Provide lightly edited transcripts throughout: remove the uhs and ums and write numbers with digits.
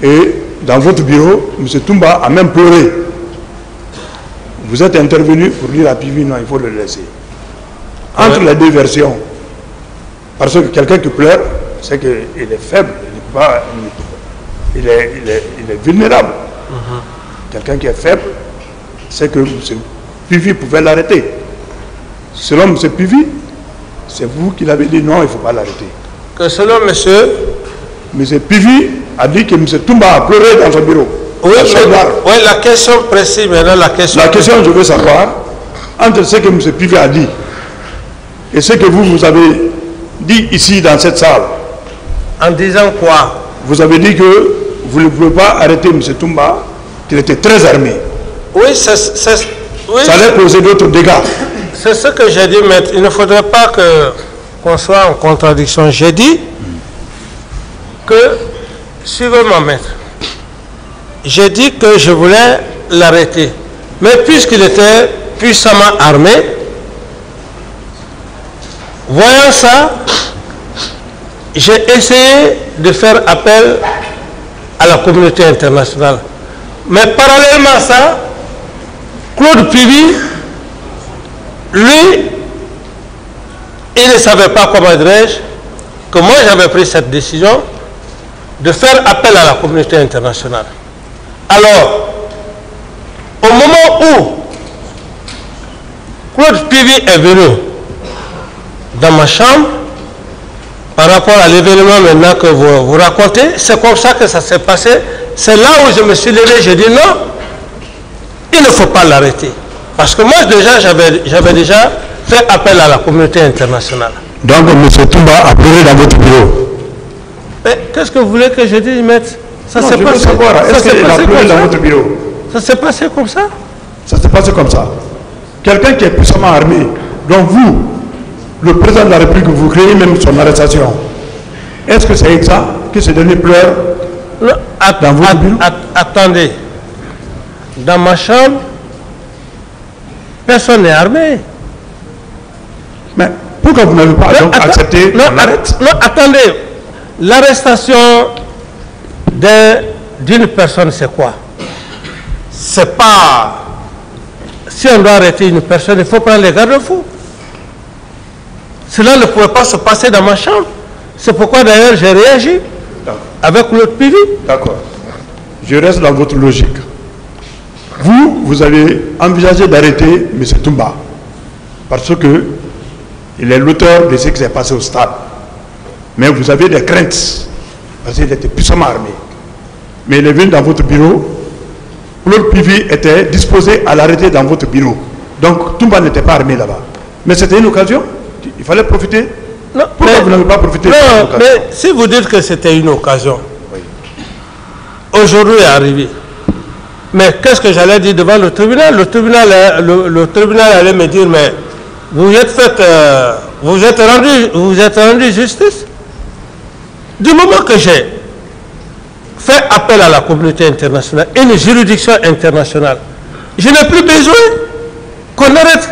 Et dans votre bureau, M. Toumba a même pleuré. Vous êtes intervenu pour dire à Pivi, non, il faut le laisser. Entre les deux versions, parce que quelqu'un qui pleure, c'est qu'il est faible, il est vulnérable. Quelqu'un qui est faible, c'est que M. Pivi pouvait l'arrêter. Selon M. Pivi, c'est vous qui l'avez dit non, il ne faut pas l'arrêter. Que selon monsieur... M. Pivi a dit que M. Toumba a pleuré dans son bureau. Oui, la question précise, maintenant la question... La question, je veux savoir, entre ce que M. Pivi a dit et ce que vous avez dit ici dans cette salle. En disant quoi? Vous avez dit que vous ne pouvez pas arrêter M. Toumba, qu'il était très armé. Oui, ça allait causer d'autres dégâts. C'est ce que j'ai dit, mais il ne faudrait pas qu'on soit en contradiction. J'ai dit que, suivez mon maître, j'ai dit que je voulais l'arrêter. Mais puisqu'il était puissamment armé, voyant ça, j'ai essayé de faire appel à la communauté internationale. Mais parallèlement à ça, Claude Pivi, lui, il ne savait pas, comment dirais-je, que moi j'avais pris cette décision de faire appel à la communauté internationale. Alors, au moment où Claude Pivi est venu dans ma chambre, par rapport à l'événement maintenant que vous racontez, c'est comme ça que ça s'est passé. C'est là où je me suis levé, j'ai dit non, il ne faut pas l'arrêter. Parce que moi déjà, j'avais déjà fait appel à la communauté internationale. Donc M. Toumba a pleuré dans votre bureau. Mais qu'est-ce que vous voulez que je dise, maître? Ça s'est passé. Est-ce qu'il a pleuré dans votre bureau? Ça s'est passé comme ça? Ça s'est passé comme ça. Quelqu'un qui est puissamment armé, donc vous, le président de la République, vous créez même son arrestation. Est-ce que c'est exact que ce dernier pleure dans votre bureau? Attendez. Dans ma chambre, personne n'est armé. Mais pourquoi vous n'avez pas accepté qu'on l'arrête? Non, attendez. L'arrestation d'une personne, c'est quoi? C'est pas... Si on doit arrêter une personne, il faut prendre les garde-fous. Cela ne pouvait pas se passer dans ma chambre. C'est pourquoi d'ailleurs j'ai réagi avec l'autre Pivi. D'accord. Je reste dans votre logique. Vous avez envisagé d'arrêter M. Toumba parce que il est l'auteur de ce qui s'est passé au stade. Mais vous avez des craintes parce qu'il était puissamment armé. Mais il est venu dans votre bureau. Claude Pivi était disposé à l'arrêter dans votre bureau. Donc Toumba n'était pas armé là-bas. Mais c'était une occasion. Il fallait profiter. Non, pourquoi vous n'avez pas profité de cette occasion? Mais si vous dites que c'était une occasion, oui. Aujourd'hui est arrivé. Mais qu'est-ce que j'allais dire devant le tribunal? Le tribunal allait me dire, mais vous êtes rendu justice. Du moment que j'ai fait appel à la communauté internationale, une juridiction internationale, je n'ai plus besoin qu'on arrête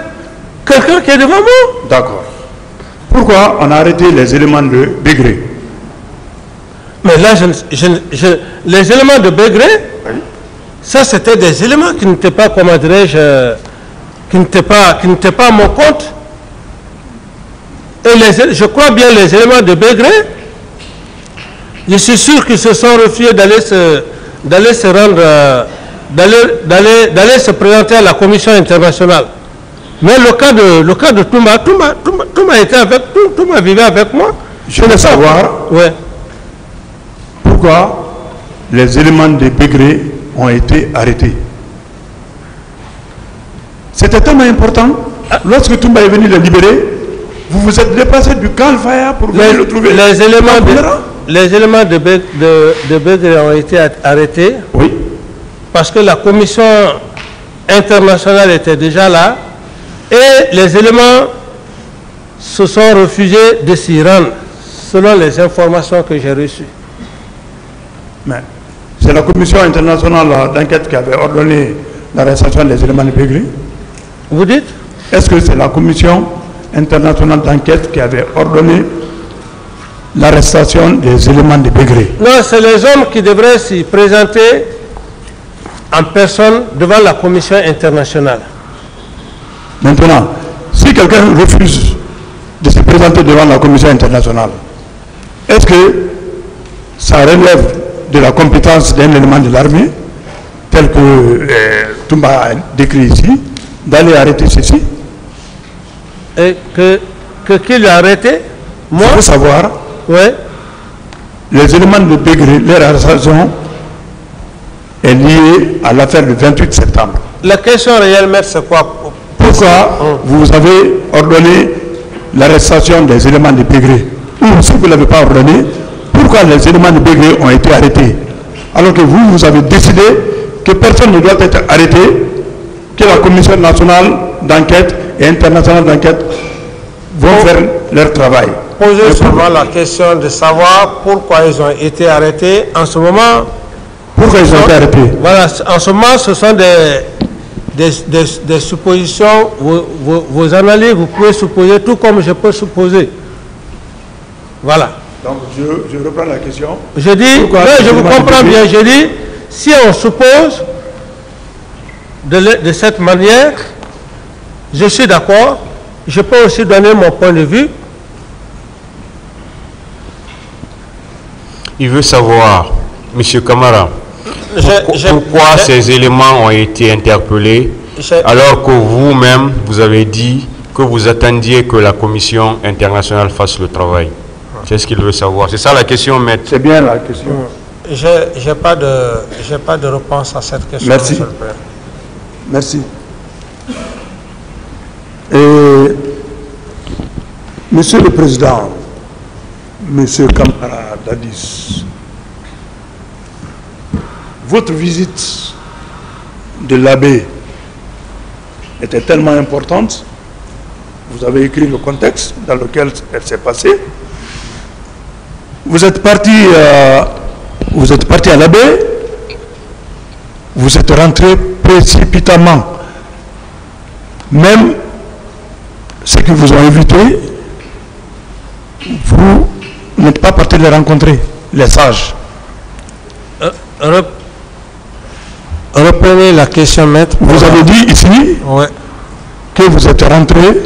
quelqu'un qui est devant moi. D'accord. Pourquoi on a arrêté les éléments de Bégré? Mais là, les éléments de Bégré, oui. Ça c'était des éléments qui n'étaient pas, comment dirais-je, qui n'étaient pas à mon compte. Et je crois bien les éléments de Bégré, je suis sûr qu'ils se sont refusés d'aller se rendre, d'aller se présenter à la commission internationale. Mais le cas de Toumba était avec Toumba vivait avec moi. Je veux savoir pourquoi les éléments de Bégré ont été arrêtés. C'était tellement important. Lorsque Toumba est venu le libérer, vous vous êtes déplacé du camp Faya pour venir le trouver. Les éléments de Bégré ont été arrêtés. Oui. Parce que la commission internationale était déjà là. Et les éléments se sont refusés de s'y rendre, selon les informations que j'ai reçues. Mais c'est la commission internationale d'enquête qui avait ordonné l'arrestation des éléments de Bégré? Vous dites? Est-ce que c'est la commission internationale d'enquête qui avait ordonné l'arrestation des éléments de Bégré. Non, c'est les hommes qui devraient s'y présenter en personne devant la commission internationale. Maintenant, si quelqu'un refuse de se présenter devant la commission internationale, est-ce que ça relève de la compétence d'un élément de l'armée, tel que Toumba a décrit ici, d'aller arrêter ceci? Et qui l'a arrêté? Moi? Il faut savoir, ouais. Les éléments de Bégré, leur arrestation est liée à l'affaire du 28 septembre. La question réelle, maître, c'est quoi? Pourquoi vous avez ordonné l'arrestation des éléments de Bégré? Ou si vous ne l'avez pas ordonné, pourquoi les éléments de Bégré ont été arrêtés? Alors que vous avez décidé que personne ne doit être arrêté, que la commission nationale d'enquête et internationale d'enquête vont faire leur travail. Posez seulement la question de savoir pourquoi ils ont été arrêtés en ce moment. Pourquoi ils ont été arrêtés? Voilà, en ce moment, ce sont des suppositions, vos analyses, vous pouvez supposer tout comme je peux supposer. Voilà. Donc je reprends la question. Je dis, non, je vous comprends bien, je dis, si on suppose de cette manière, je suis d'accord, je peux aussi donner mon point de vue. Il veut savoir, M. Camara, pourquoi ces éléments ont été interpellés alors que vous-même, vous avez dit que vous attendiez que la commission internationale fasse le travail. C'est ce qu'il veut savoir. C'est ça la question, maître. C'est bien la question. Je n'ai pas de réponse à cette question. Merci. Merci. Et, Monsieur le Président, Monsieur Camara Dadis, votre visite de l'abbé était tellement importante, vous avez écrit le contexte dans lequel elle s'est passée. Vous êtes parti à l'abbé, vous êtes rentré précipitamment. Même ceux qui vous ont invité, vous n'êtes pas parti les rencontrer, les sages. Reprenez la question, maître. Vous avez dit ici que vous êtes rentré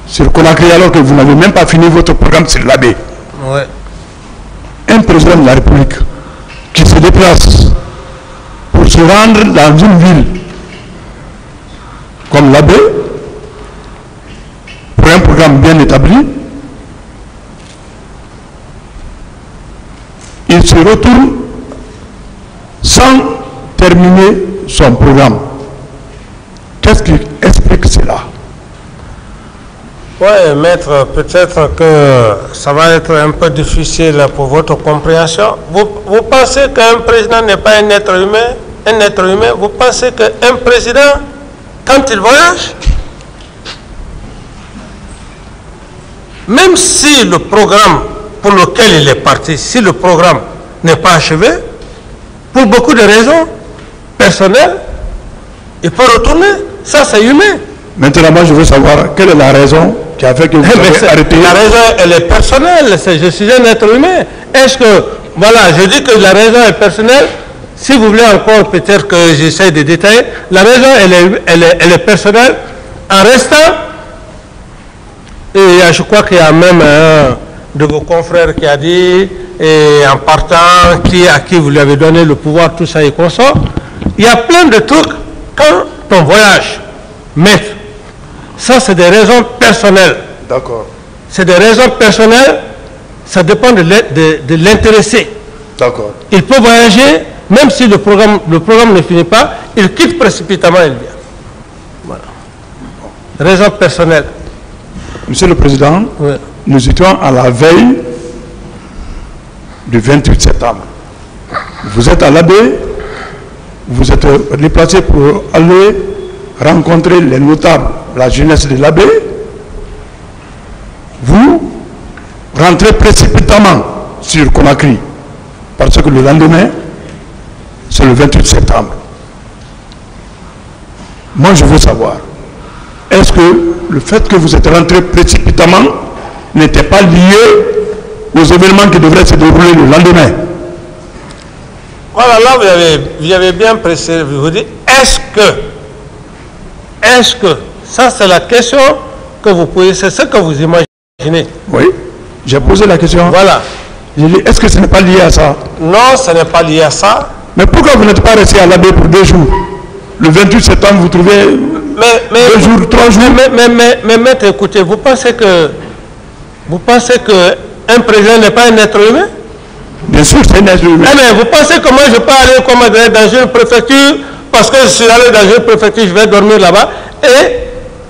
sur Conakry alors que vous n'avez même pas fini votre programme sur l'abbé. Ouais. Un président de la République qui se déplace pour se rendre dans une ville comme l'abbé, pour un programme bien établi, il se retourne sans terminer son programme. Qu'est-ce qui explique cela? Oui, maître, peut-être que ça va être un peu difficile pour votre compréhension. Vous pensez qu'un président n'est pas un être humain? Vous pensez qu'un président, quand il voyage, même si le programme pour lequel il est parti, si le programme n'est pas achevé, pour beaucoup de raisons personnelles, il peut retourner. Ça, c'est humain. Maintenant, moi, je veux savoir quelle est la raison qui a fait que vous avez arrêté. La raison, elle est personnelle. Je suis un être humain. Est-ce que, voilà, je dis que la raison est personnelle. Si vous voulez encore, peut-être que j'essaie de détailler. La raison, elle est personnelle. En restant, et je crois qu'il y a même un de vos confrères qui a dit, et en partant, à qui vous lui avez donné le pouvoir, tout ça et consort. Il y a plein de trucs quand on voyage. Maître, ça c'est des raisons personnelles. D'accord. C'est des raisons personnelles, ça dépend de l'intéressé. D'accord. Il peut voyager, même si le programme ne finit pas, il quitte précipitamment et il vient. Voilà. Raison personnelle. Monsieur le Président, oui. Nous étions à la veille du 28 septembre. Vous êtes à l'abbé, vous êtes déplacé pour aller rencontrer les notables, la jeunesse de l'abbé. Vous rentrez précipitamment sur Conakry, parce que le lendemain, c'est le 28 septembre. Moi, je veux savoir, est-ce que le fait que vous êtes rentré précipitamment n'était pas lié aux événements qui devraient se dérouler le lendemain. Voilà, là vous avez bien précisé, vous dites, est-ce que, ça c'est la question que vous posez, c'est ce que vous imaginez. Oui, j'ai posé la question. Voilà. J'ai dit, est-ce que ce n'est pas lié à ça? Non, ce n'est pas lié à ça. Mais pourquoi vous n'êtes pas resté à l'abbé pour 2 jours? Le 28 septembre, vous trouvez 2 jours, 3 jours? Mais maître, écoutez, vous pensez que un président n'est pas un être humain? Bien sûr, c'est un être humain. Mais vous pensez que moi je peux aller dans une préfecture, parce que je suis allé dans une préfecture, je vais dormir là-bas, et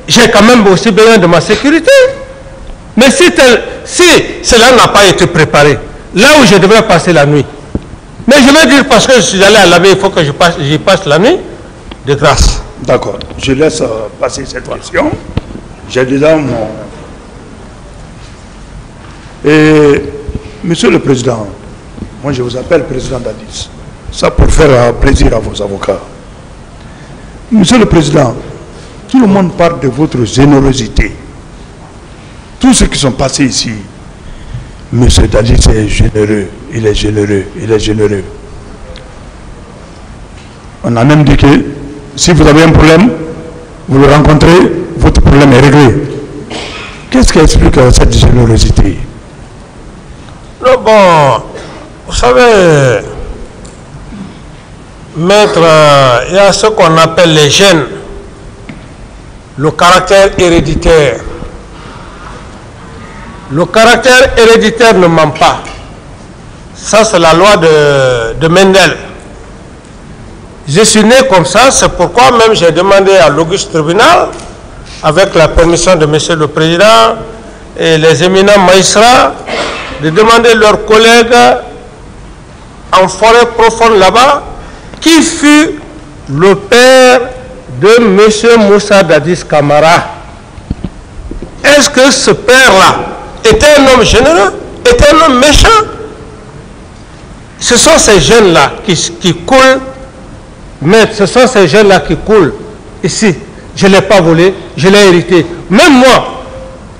j'ai quand même aussi besoin de ma sécurité. Mais si cela n'a pas été préparé, là où je devrais passer la nuit, mais je vais dire parce que je suis allé à l'abbé, il faut que j'y passe la nuit, de grâce. D'accord, je laisse passer cette question. J'ai déjà mon... Et, Monsieur le Président, moi je vous appelle Président Dadis, ça pour faire plaisir à vos avocats. Monsieur le Président, tout le monde parle de votre générosité. Tous ceux qui sont passés ici, Monsieur Dadis est généreux, il est généreux, il est généreux. On a même dit que si vous avez un problème, vous le rencontrez, votre problème est réglé. Qu'est-ce qui explique cette générosité? Non, bon, vous savez, maître, il y a ce qu'on appelle les gènes, le caractère héréditaire. Le caractère héréditaire ne ment pas. Ça, c'est la loi de Mendel. Je suis né comme ça, c'est pourquoi même j'ai demandé à l'Auguste Tribunal, avec la permission de Monsieur le Président et les éminents magistrats, de demander leurs collègues en forêt profonde là-bas, qui fut le père de Monsieur Moussa Dadis Camara. Est-ce que ce père-là était un homme généreux, était un homme méchant? Ce sont ces jeunes-là qui coulent, mais ce sont ces jeunes-là qui coulent ici. Je ne l'ai pas volé, je l'ai hérité. Même moi,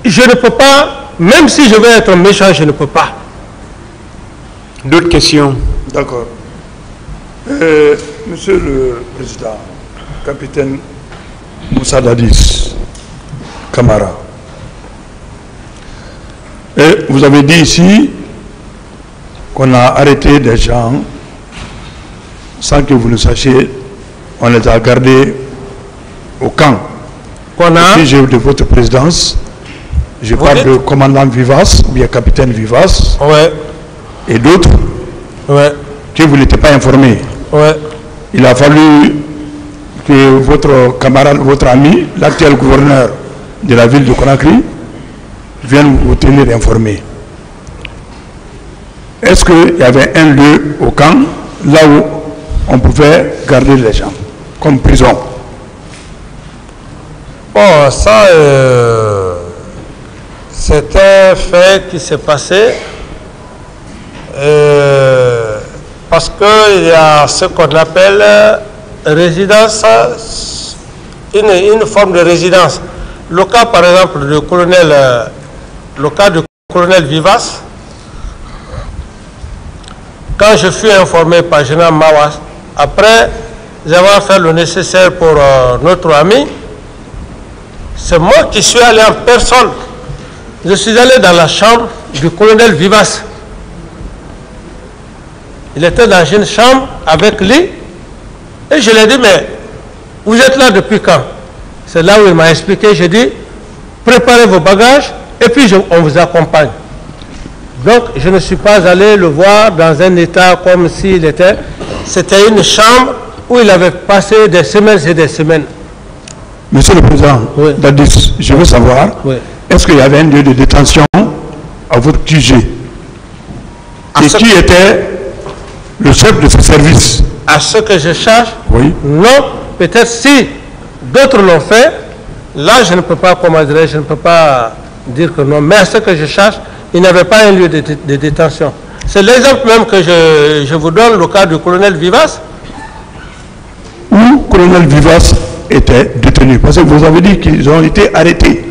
je ne peux pas, même si je veux être méchant, je ne peux pas. D'autres questions? D'accord. Monsieur le Président, capitaine Moussa Dadis Camara, et vous avez dit ici qu'on a arrêté des gens sans que vous le sachiez, on les a gardés au camp. Si j'ai de votre présidence, je parle de commandant Vivas, ou bien capitaine Vivas, ouais, et d'autres, ouais, que vous n'étiez pas informé. Ouais. Il a fallu que votre camarade, votre ami, l'actuel gouverneur de la ville de Conakry, vienne vous tenir informé. Est-ce qu'il y avait un lieu au camp, là où on pouvait garder les gens, comme prison? Bon, ça, c'est un fait qui s'est passé parce qu'il y a ce qu'on appelle résidence, une forme de résidence. Le cas, par exemple, du colonel, le cas du colonel Vivas, quand je fus informé par le général Mawas, après avoir fait le nécessaire pour notre ami, c'est moi qui suis allé en personne. Je suis allé dans la chambre du colonel Vivas. Il était dans une chambre avec lui. Et je lui ai dit, mais vous êtes là depuis quand? C'est là où il m'a expliqué. J'ai dit, préparez vos bagages et puis on vous accompagne. Donc, je ne suis pas allé le voir dans un état comme s'il était. C'était une chambre où il avait passé des semaines et des semaines. Monsieur le Président, oui. Dadis, je veux savoir, oui, est-ce qu'il y avait un lieu de détention à votre QG? Et qui était le chef de ce service? À ce que je cherche? Oui. Non, peut-être si d'autres l'ont fait, là je ne peux pas, comment dirais-je, je ne peux pas dire que non. Mais à ce que je cherche, il n'y avait pas un lieu de détention. C'est l'exemple même que je vous donne, le cas du colonel Vivas. Où le colonel Vivas était détenu? Parce que vous avez dit qu'ils ont été arrêtés.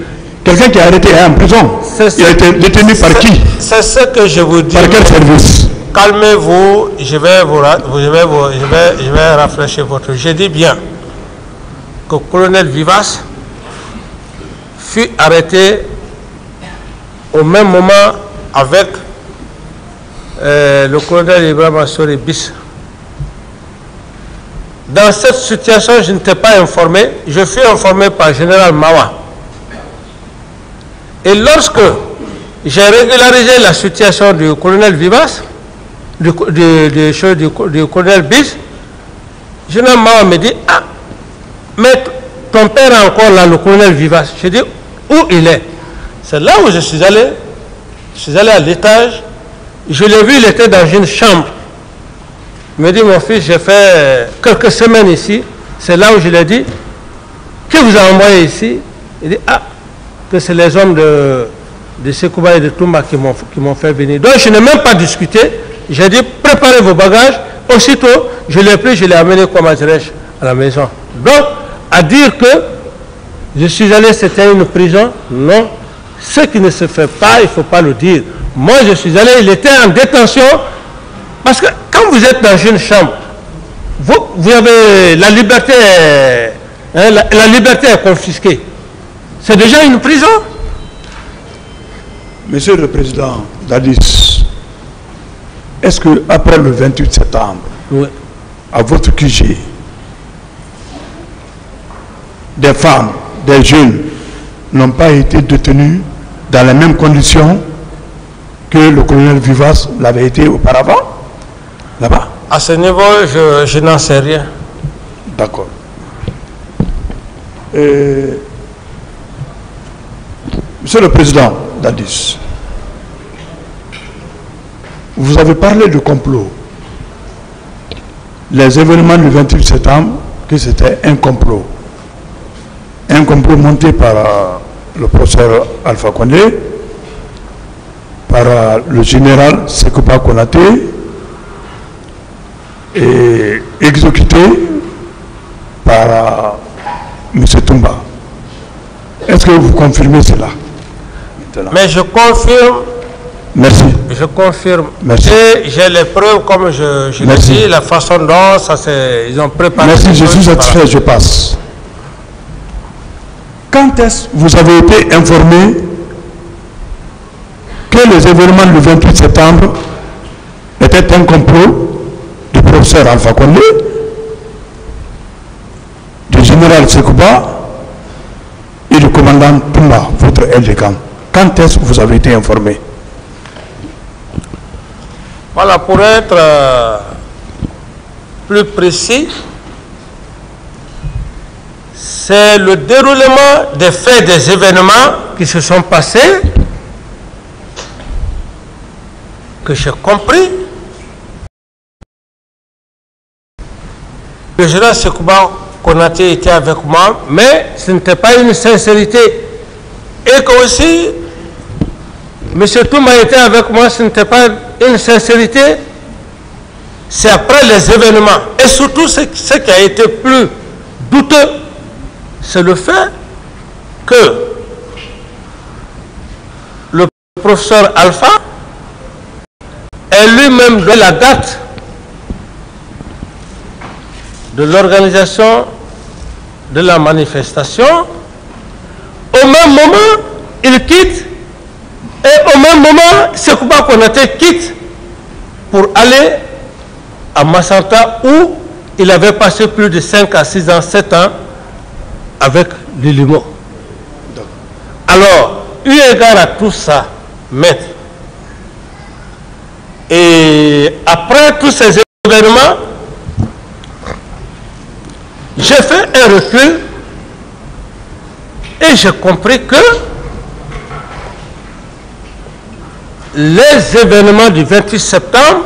Quelqu'un qui est arrêté est en prison. Il a été détenu par qui? C'est ce que je vous dis. Par quel service? Calmez-vous, je vais rafraîchir votre... Je dis bien que le colonel Vivas fut arrêté au même moment avec le colonel Ibrahim Assori Bis. Dans cette situation, je n'étais pas informé. Je fus informé par le général Mawa. Et lorsque j'ai régularisé la situation du colonel Vivas, du colonel Bis, le général Mawa me dit, ah, mais ton père est encore là, le colonel Vivas. Je dis, où il est? C'est là où je suis allé. Je suis allé à l'étage. Je l'ai vu, il était dans une chambre. Il me dit, mon fils, j'ai fait quelques semaines ici. C'est là où je lui ai dit, qui vous a envoyé ici? Il dit, ah, que c'est les hommes de Sekouba et de Toumba qui m'ont fait venir. Donc, je n'ai même pas discuté. J'ai dit, préparez vos bagages. Aussitôt, je l'ai pris, je l'ai amené comme adresse à la maison. Donc, à dire que je suis allé, c'était une prison, non. Ce qui ne se fait pas, il ne faut pas le dire. Moi, je suis allé, il était en détention, parce que quand vous êtes dans une chambre, vous avez la liberté, hein, la liberté est confisquée. C'est déjà une prison. Monsieur le Président Dadis, est-ce qu'après le 28 septembre, oui, à votre QG, des femmes, des jeunes n'ont pas été détenus dans les mêmes conditions que le colonel Vivas l'avait été auparavant, là-bas? À ce niveau, je n'en sais rien. D'accord. Monsieur le Président Dadis, vous avez parlé de complot. Les événements du 28 septembre, que c'était un complot. Un complot monté par le professeur Alpha Condé, par le général Sekouba Konaté et exécuté par M. Toumba. Est-ce que vous confirmez cela? Mais je confirme. Merci. Je confirme. Merci. Et j'ai les preuves, comme je l'ai dit, la façon dont ils ont préparé. Merci, je suis satisfait, je passe. Quand est-ce que vous avez été informé que les événements du 28 septembre étaient un complot du professeur Alpha Condé, du général Sekouba et du commandant Toumba, votre aide de camp? Quand est-ce que vous avez été informé? Voilà, pour être plus précis, c'est le déroulement des faits, des événements qui se sont passés que j'ai compris. Le général Sekouba Konaté était avec moi, mais ce n'était pas une sincérité. Et que aussi, M. Toumba était avec moi, ce n'était pas une sincérité. C'est après les événements. Et surtout, ce qui a été plus douteux, c'est le fait que le professeur Alpha est lui-même de la date de l'organisation de la manifestation. Au même moment, il quitte, et au même moment, Sekouba Konaté quitte pour aller à Massanta, où il avait passé plus de 5 à 6 ans, 7 ans avec les Limo. Alors, eu égard à tout ça, maître, et après tous ces événements, j'ai fait un recul et j'ai compris que les événements du 28 septembre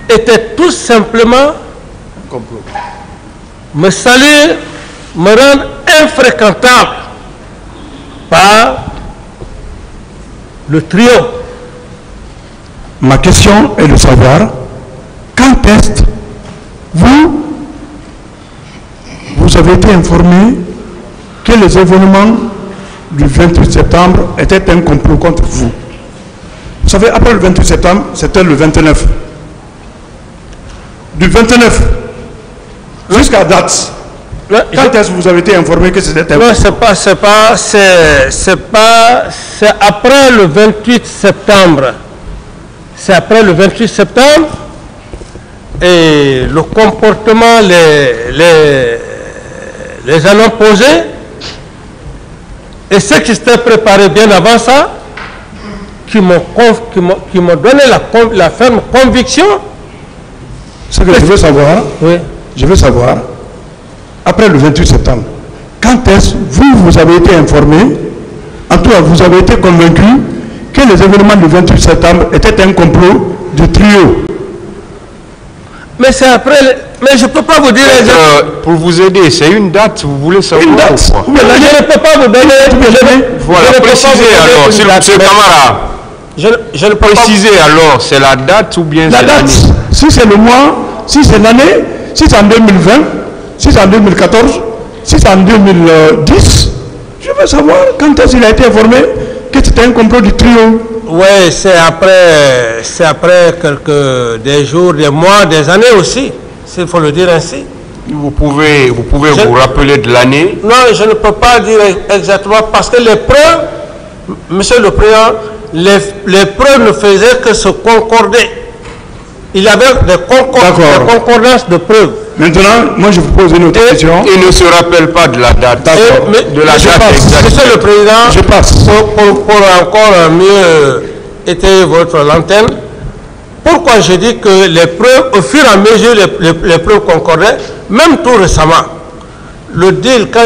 étaient tout simplement me salir, me rendre infréquentable par le trio. Ma question est de savoir quand est-ce vous avez été informé que les événements du 28 septembre était un complot contre vous. Vous savez, après le 28 septembre, c'était le 29. Du 29 jusqu'à date, quand est-ce que vous avez été informé que c'était un complot? Non, c'est après le 28 septembre. C'est après le 28 septembre et le comportement, les annonces posées et ce qui s'était préparé bien avant ça, qui m'ont donné la ferme conviction. Ce que je veux savoir, oui. Je veux savoir, après le 28 septembre, quand est-ce que vous avez été informé, en tout cas vous avez été convaincu que les événements du 28 septembre étaient un complot du trio? Mais c'est après, mais je ne peux pas vous dire... pour vous aider, c'est une date, vous voulez savoir une date. Ou quoi? Mais je ne peux pas vous donner... Voilà, précisez alors, M. Camara. Je ne peux pas... Précisez alors, c'est la date ou bien la c'est date, l'année? si c'est le mois, si c'est l'année, si c'est en 2020, si c'est en 2014, si c'est en 2010, je veux savoir quand est-ce qu'il a été informé que c'était un complot du trio. Oui, c'est après des jours, des mois, des années aussi, s'il faut le dire ainsi. Vous pouvez vous rappeler de l'année? Non, je ne peux pas dire exactement parce que les preuves, Monsieur le Président, les preuves ne faisaient que se concorder. Il y avait des concordances de preuves. Maintenant, moi je vous pose une autre question. Il ne se rappelle pas de la date. De la date exacte. Monsieur le Président, je passe. Pour encore mieux étayer votre lanterne, pourquoi je dis que les preuves, au fur et à mesure, les preuves concordaient, même tout récemment, le deal, quand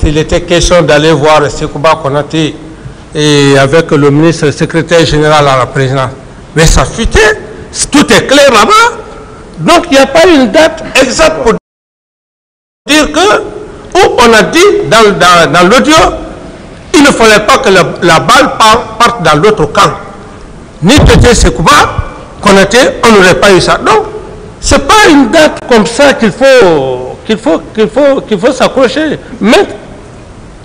il était question d'aller voir Sekouba Konaté et avec le ministre le secrétaire général à la présidence, mais ça fuitait, tout est clair là-bas. Donc il n'y a pas une date exacte pour dire que, où on a dit dans l'audio, il ne fallait pas que la balle parte dans l'autre camp. Ni Tété Sekouba, Konaté, on n'aurait pas eu ça. Donc, ce n'est pas une date comme ça qu'il faut s'accrocher. Mais,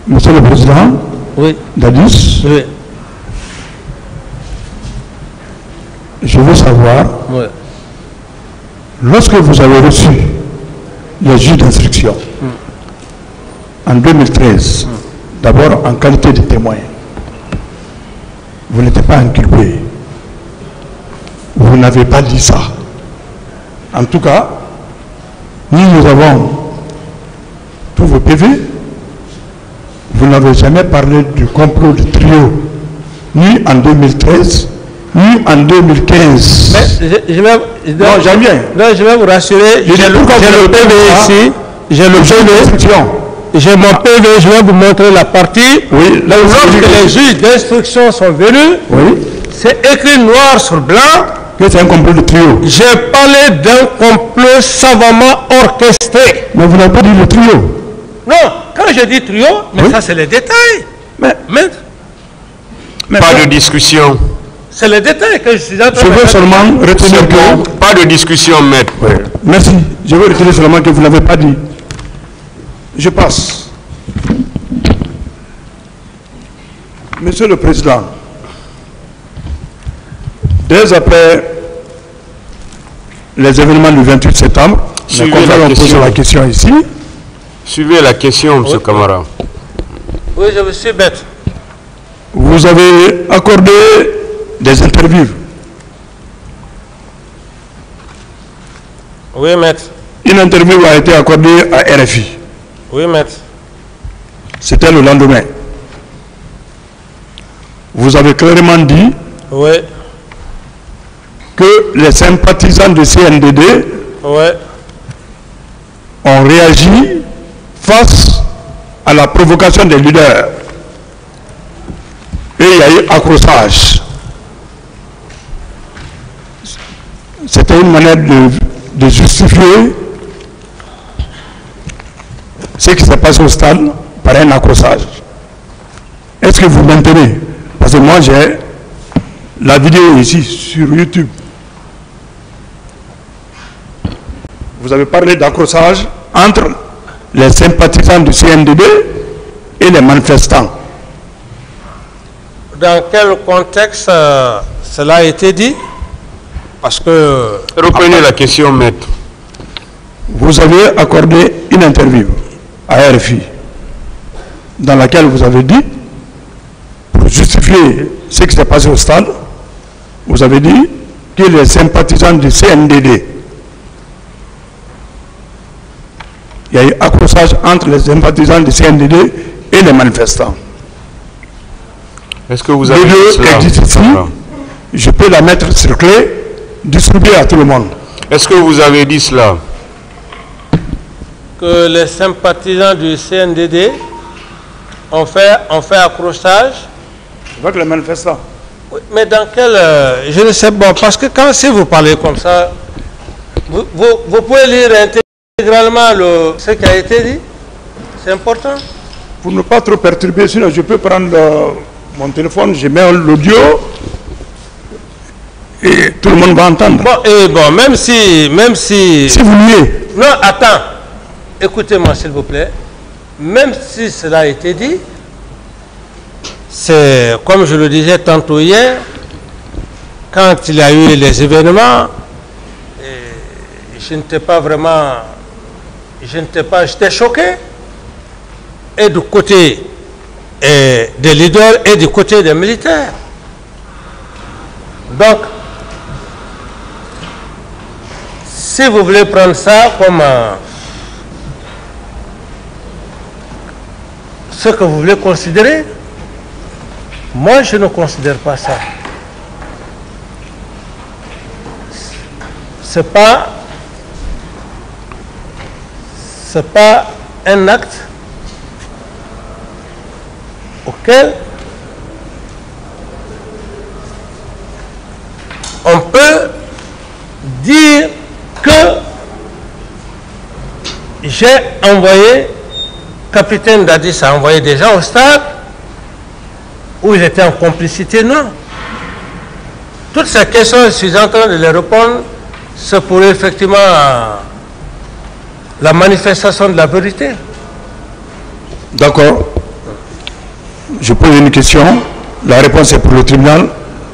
Monsieur le Président, oui. Dadis, Oui. je veux savoir, Oui. lorsque vous avez reçu les juges d'instruction en 2013, d'abord en qualité de témoin, vous n'étiez pas inculpé. Vous n'avez pas dit ça. En tout cas, nous avons tous vos PV. Vous n'avez jamais parlé du complot du trio, ni en 2013, ni en 2015. Mais je vais vous rassurer. J'ai le PV ici. J'ai le PV. J'ai mon PV. Je vais vous montrer la partie. Oui. Là où lorsque les juges d'instruction sont venus, oui. C'est écrit noir sur blanc. Que c'est un complot de trio. J'ai parlé d'un complot savamment orchestré. Mais vous n'avez pas dit le trio. Non, quand je dis trio, mais oui. Ça c'est les détails. Mais pas de discussion. C'est les détails que je suis en train de... Je veux seulement retenir que... Pas de discussion, maître. Oui. Merci. Je veux retenir seulement que vous n'avez pas dit. Je passe. Monsieur le Président, dès après les événements du 28 septembre, les confrères ont posé la question ici. Suivez la question, M. Camara. Oui, je me suis bête. Vous avez accordé des interviews. Oui, maître. Une interview a été accordée à RFI. Oui, maître. C'était le lendemain. Vous avez clairement dit oui. que les sympathisants de CNDD oui. ont réagi face à la provocation des leaders. Et il y a eu accrochage. C'était une manière de justifier ce qui s'est passé au stade par un accrochage. Est-ce que vous maintenez? Parce que moi j'ai la vidéo ici sur YouTube. Vous avez parlé d'accrochage entre les sympathisants du CNDD et les manifestants. dans quel contexte cela a été dit? Parce que... Reprenez la question, maître. Vous avez accordé une interview à RFI dans laquelle vous avez dit, pour justifier ce qui s'est passé au stade, vous avez dit que les sympathisants du CNDD, il y a eu accrochage entre les sympathisants du CNDD et les manifestants. Est-ce que vous avez Vidéo existe ici, je peux la mettre sur clé, distribuer à tout le monde. Est-ce que vous avez dit cela? Que les sympathisants du CNDD ont fait accrochage. Avec les manifestants. Oui, mais dans quel... je ne sais pas, parce que si vous parlez comme ça, vous pouvez lire intégralement ce qui a été dit. C'est important. Pour ne pas trop perturber, sinon je peux prendre mon téléphone, je mets l'audio et tout le monde va entendre. Bon, même si... Si vous niez. Non, attends. Écoutez-moi s'il vous plaît. Même si cela a été dit, c'est comme je le disais tantôt hier, quand il y a eu les événements, je n'étais pas vraiment, j'étais choqué, et du côté des leaders et du côté des militaires. Donc, si vous voulez prendre ça comme ce que vous voulez considérer, moi je ne considère pas ça. C'est pas un acte auquel on peut dire que j'ai envoyé, capitaine Dadis a envoyé des gens au stade où il était en complicité. Non. Toutes ces questions, je suis en train de les répondre, c'est pour effectivement la manifestation de la vérité. D'accord. Je pose une question, la réponse est pour le tribunal,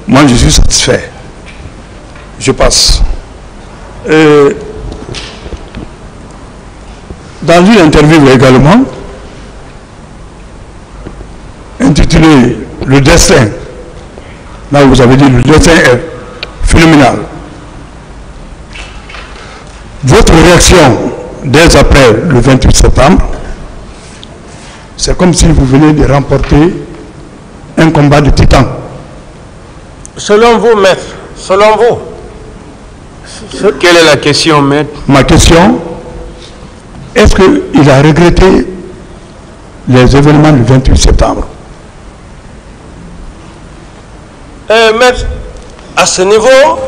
moi je suis satisfait. Je passe. Dans une interview également, intitulée Le destin, là vous avez dit le destin est phénoménal. Votre réaction dès après le 28 septembre, c'est comme si vous venez de remporter un combat de titans. Selon vous, maître, selon vous. Quelle est la question, maître? Ma question, est-ce qu'il a regretté les événements du 28 septembre? Maître, à ce niveau,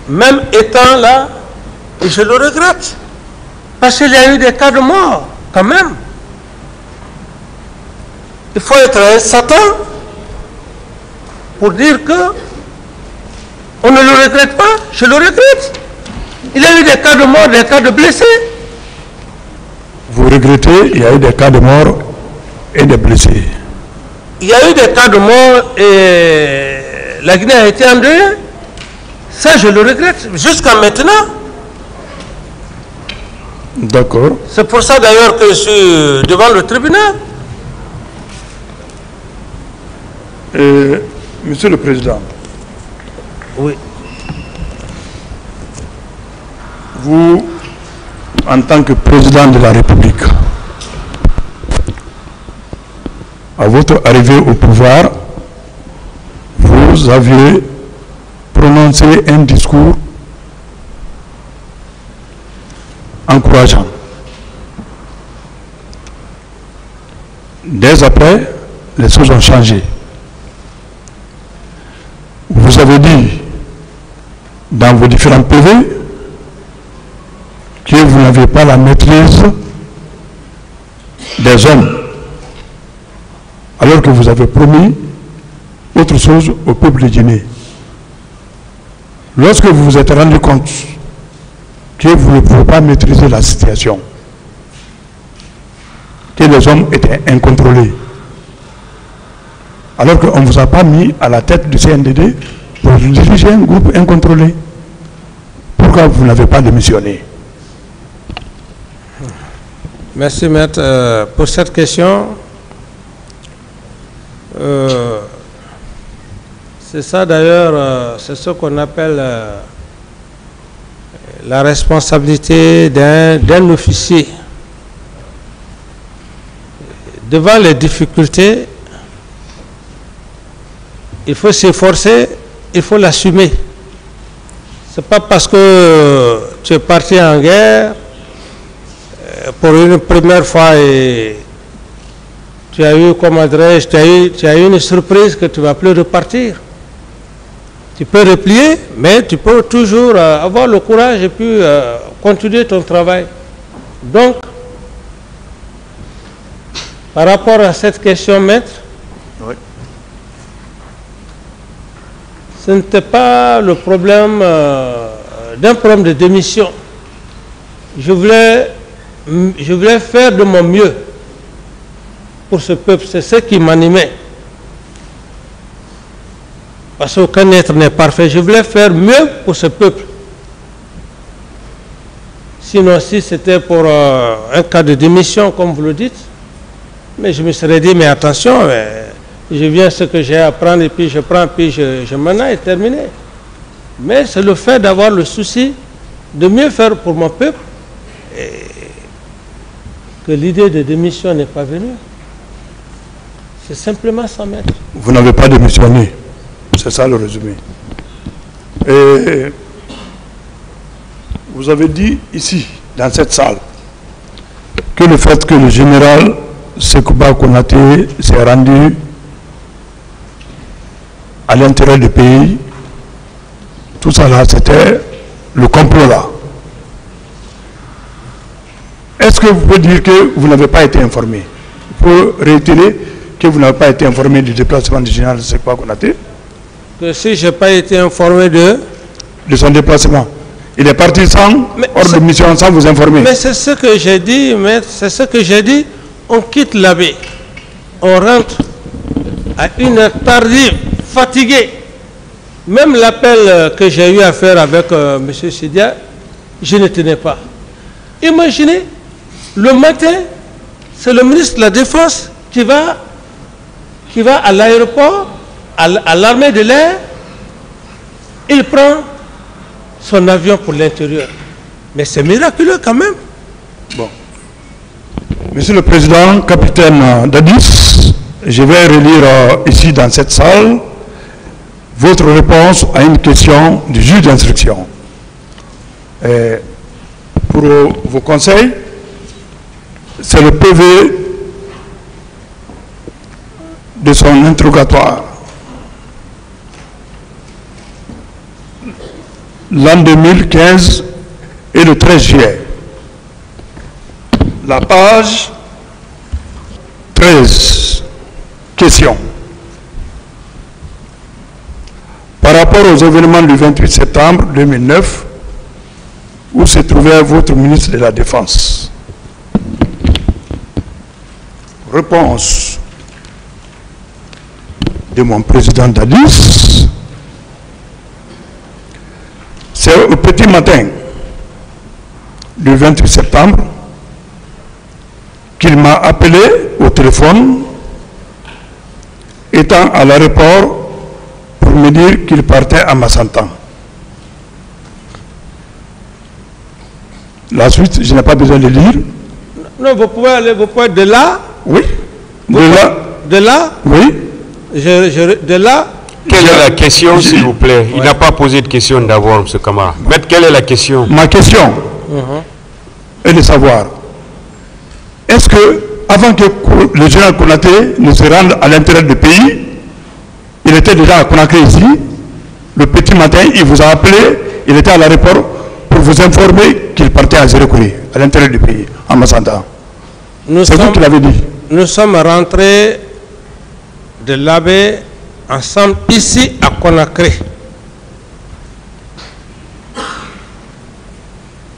même étant là, je le regrette. Parce qu'il y a eu des cas de mort, quand même. Il faut être un Satan pour dire que on ne le regrette pas. Je le regrette. Il y a eu des cas de mort, des cas de blessés. Vous regrettez, il y a eu des cas de mort et des blessés. Il y a eu des cas de mort et la Guinée a été endeuillée. Ça, je le regrette. Jusqu'à maintenant. D'accord. C'est pour ça d'ailleurs que je suis devant le tribunal. Monsieur le Président. Oui. Vous, en tant que président de la République, à votre arrivée au pouvoir, vous aviez prononcé un discours encourageant. Dès après, les choses ont changé. Vous avez dit dans vos différents PV que vous n'avez pas la maîtrise des hommes, alors que vous avez promis autre chose au peuple de Guinée. Lorsque vous vous êtes rendu compte que vous ne pouvez pas maîtriser la situation, que les hommes étaient incontrôlés, Alors qu'on ne vous a pas mis à la tête du CNDD pour diriger un groupe incontrôlé. Pourquoi vous n'avez pas démissionné? Merci, maître, pour cette question. C'est ça d'ailleurs, c'est ce qu'on appelle la responsabilité d'un officier. Devant les difficultés, il faut s'efforcer, il faut l'assumer. Ce n'est pas parce que tu es parti en guerre pour une première fois et tu as eu, comment dirais-je, tu as eu une surprise que tu ne vas plus repartir. Tu peux replier, mais tu peux toujours avoir le courage et puis continuer ton travail. Donc, par rapport à cette question, maître, oui, ce n'était pas le problème d'un problème de démission. Je voulais faire de mon mieux pour ce peuple, c'est ce qui m'animait. Parce qu'aucun être n'est parfait. Je voulais faire mieux pour ce peuple. Sinon, si c'était pour un cas de démission, comme vous le dites, mais je me serais dit, mais attention, je viens ce que j'ai à prendre et puis je prends, puis je m'en aille, terminé. Mais c'est le fait d'avoir le souci de mieux faire pour mon peuple et que l'idée de démission n'est pas venue. C'est simplement ça, maître. Vous n'avez pas démissionné. C'est ça le résumé. Et vous avez dit ici, dans cette salle, que le fait que le général Sekouba Konaté s'est rendu à l'intérieur du pays, tout ça là, c'était le complot là. Est-ce que vous pouvez dire que vous n'avez pas été informé? Il faut réitérer que vous n'avez pas été informé du déplacement du général Sekouba Konaté? Que si je n'ai pas été informé de son déplacement. Il est parti hors de mission sans vous informer. Mais c'est ce que j'ai dit, maître, c'est ce que j'ai dit. On quitte la baie, on rentre à une heure tardive, fatigué. Même l'appel que j'ai eu à faire avec M. Sidia, je ne tenais pas. Imaginez, le matin, c'est le ministre de la Défense qui va à l'aéroport, à l'armée de l'air, il prend son avion pour l'intérieur. Mais c'est miraculeux quand même. Bon. Monsieur le Président, capitaine Dadis, je vais relire ici dans cette salle votre réponse à une question du juge d'instruction. Pour vos conseils, c'est le PV de son interrogatoire. L'an 2015 et le 13 juillet. La page 13. Question. Par rapport aux événements du 28 septembre 2009, où se trouvait votre ministre de la Défense? Réponse de mon président Dadis. C'est au petit matin du 28 septembre qu'il m'a appelé au téléphone, étant à l'aéroport, pour me dire qu'il partait à Massantan. La suite, je n'ai pas besoin de lire. Non, vous pouvez aller, vous pouvez de là. Oui. De là. Oui. De là. Quelle est la question, s'il vous plaît? Il n'a pas posé de question d'abord, M. Kamara. Maître, quelle est la question? Ma question est de savoir, est-ce que, avant que le général Konaté ne se rende à l'intérieur du pays, il était déjà à Conakry ici, le petit matin, il vous a appelé, il était à l'aéroport pour vous informer qu'il partait à Zérékouri, à l'intérieur du pays, en Massanta. C'est vous qui l'avez dit. Nous sommes rentrés de l'abbé ensemble ici à Conakry.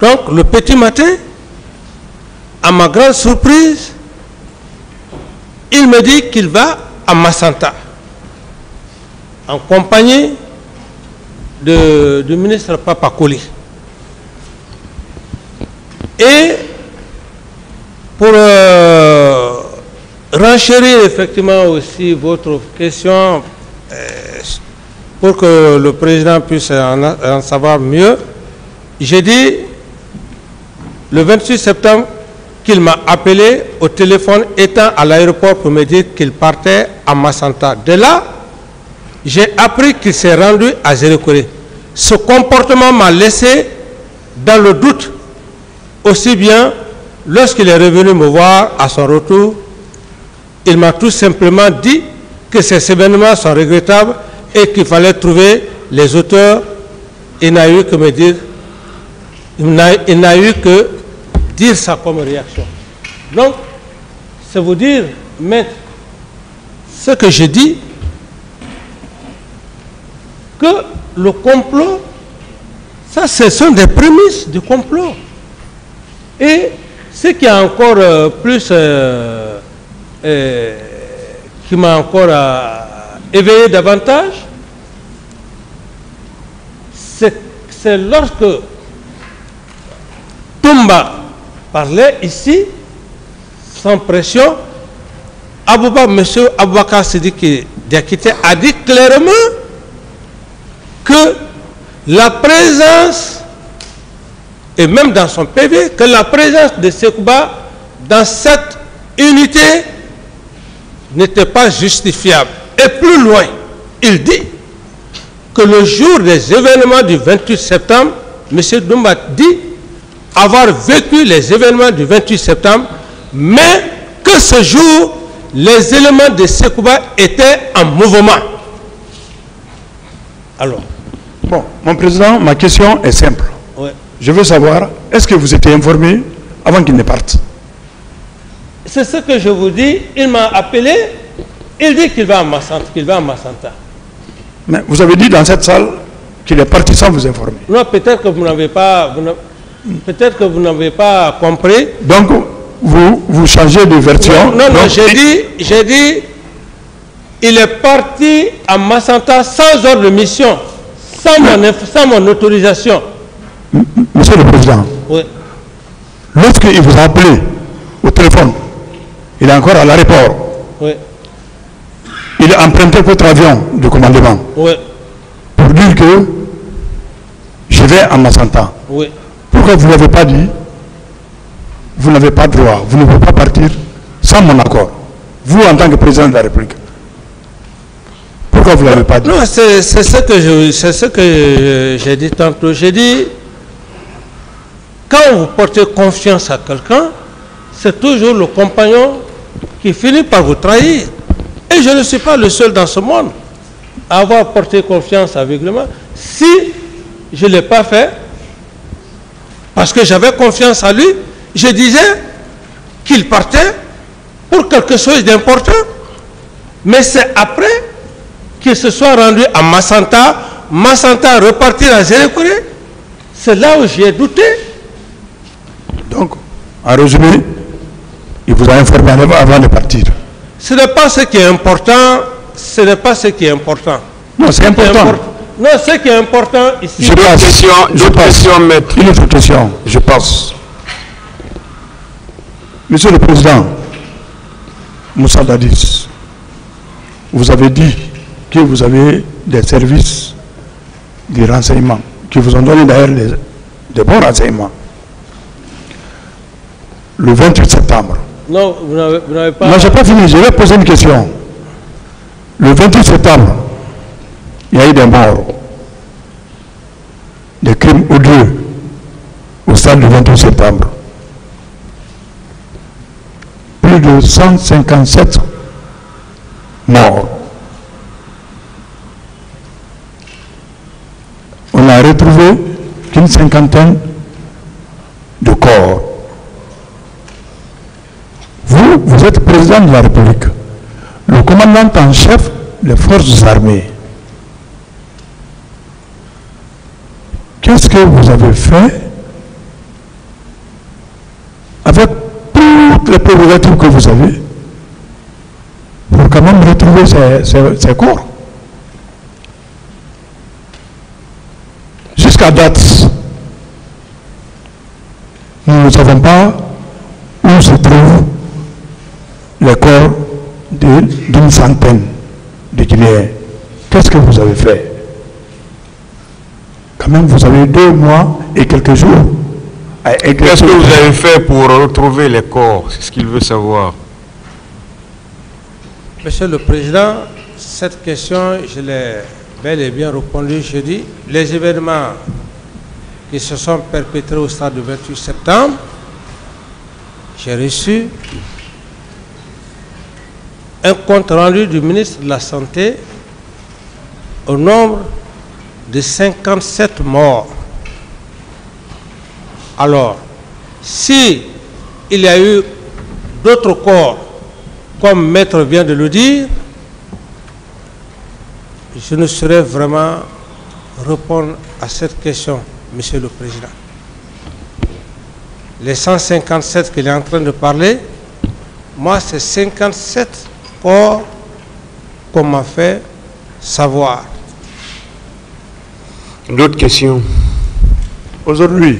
Donc le petit matin, à ma grande surprise, il me dit qu'il va à Massanta. en compagnie du ministre Papakoli. Et pour renchérir effectivement aussi votre question, pour que le président puisse en savoir mieux, j'ai dit le 28 septembre qu'il m'a appelé au téléphone étant à l'aéroport pour me dire qu'il partait à Massanta. De là, j'ai appris qu'il s'est rendu à Zérékoré. Ce comportement m'a laissé dans le doute, aussi bien lorsqu'il est revenu me voir à son retour. Il m'a tout simplement dit que ces événements sont regrettables et qu'il fallait trouver les auteurs. Il n'a eu que me dire, il n'a eu que dire ça comme réaction. Donc, c'est vous dire, maître, ce que je dis, que le complot, ça, ce sont des prémices du complot. Et ce qui a encore plus, qui m'a encore éveillé davantage, c'est lorsque Toumba parlait ici, sans pression, M. Aboubakar Sidiki Diakité a dit clairement que la présence, et même dans son PV, que la présence de Sekouba dans cette unité n'était pas justifiable. Et plus loin, il dit que le jour des événements du 28 septembre, M. Toumba dit avoir vécu les événements du 28 septembre, mais que ce jour, les éléments de Sekouba étaient en mouvement. Alors. Bon, mon président, ma question est simple. Ouais. Je veux savoir, est-ce que vous étiez informé avant qu'il ne parte? C'est ce que je vous dis. Il m'a appelé, il dit qu'il va à Massanta. Mais vous avez dit dans cette salle qu'il est parti sans vous informer. Non, peut-être que vous n'avez pas, compris. Donc, vous changez de version. Non, j'ai dit, il est parti à Massanta sans ordre de mission, sans mon autorisation. Monsieur le Président, oui. Lorsqu'il vous a appelé au téléphone, il est encore à l'aéroport. Oui. Il a emprunté votre avion de commandement. Oui. Pour dire que je vais à Massanta. Oui. Pourquoi vous ne l'avez pas dit? Vous n'avez pas droit, vous ne pouvez pas partir sans mon accord. Vous, en tant que président de la République. Pourquoi vous ne l'avez pas dit? Non, c'est ce que j'ai dit tantôt. J'ai dit, quand vous portez confiance à quelqu'un, c'est toujours le compagnon qui finit par vous trahir. Et je ne suis pas le seul dans ce monde à avoir porté confiance aveuglément. Si je ne l'ai pas fait, parce que j'avais confiance en lui, je disais qu'il partait pour quelque chose d'important. Mais c'est après qu'il se soit rendu à Massanta, repartir à Zérékoré. C'est là où j'ai douté. Donc, en résumé, il vous a informé avant de partir. Ce n'est pas ce qui est important. Ce n'est pas ce qui est important. Non, c'est important. Non, ce qui est important ici. Une autre question, je passe. Monsieur le Président, Moussa Dadis, vous avez dit que vous avez des services de renseignement, qui vous ont donné d'ailleurs des bons renseignements. Le 28 septembre. Non, vous n'avez pas... Non, je n'ai pas fini, je vais poser une question. Le 28 septembre, il y a eu des morts, des crimes odieux au stade du 28 septembre. Plus de 157 morts. On n'a retrouvé qu'une cinquantaine de corps. Vous êtes président de la République, le commandant en chef des forces armées. Qu'est-ce que vous avez fait avec toutes les prérogatives que vous avez pour quand même retrouver ces corps? jusqu'à date, nous ne savons pas où se trouvent les corps d'une centaine de Guinéens. Qu'est-ce que vous avez fait? Quand même, vous avez 2 mois et quelques jours à exercer. Qu'est-ce que vous avez fait pour retrouver les corps? C'est ce qu'il veut savoir. Monsieur le Président, cette question, je l'ai bel et bien répondu jeudi. Les événements qui se sont perpétrés au stade du 28 septembre, j'ai reçu un compte rendu du ministre de la Santé au nombre de 57 morts. Alors, si il y a eu d'autres corps, comme Maître vient de le dire, je ne saurais vraiment répondre à cette question, Monsieur le Président. Les 157 qu'il est en train de parler, moi, c'est 57 corps qu'on m'a fait savoir. D'autres questions? Aujourd'hui,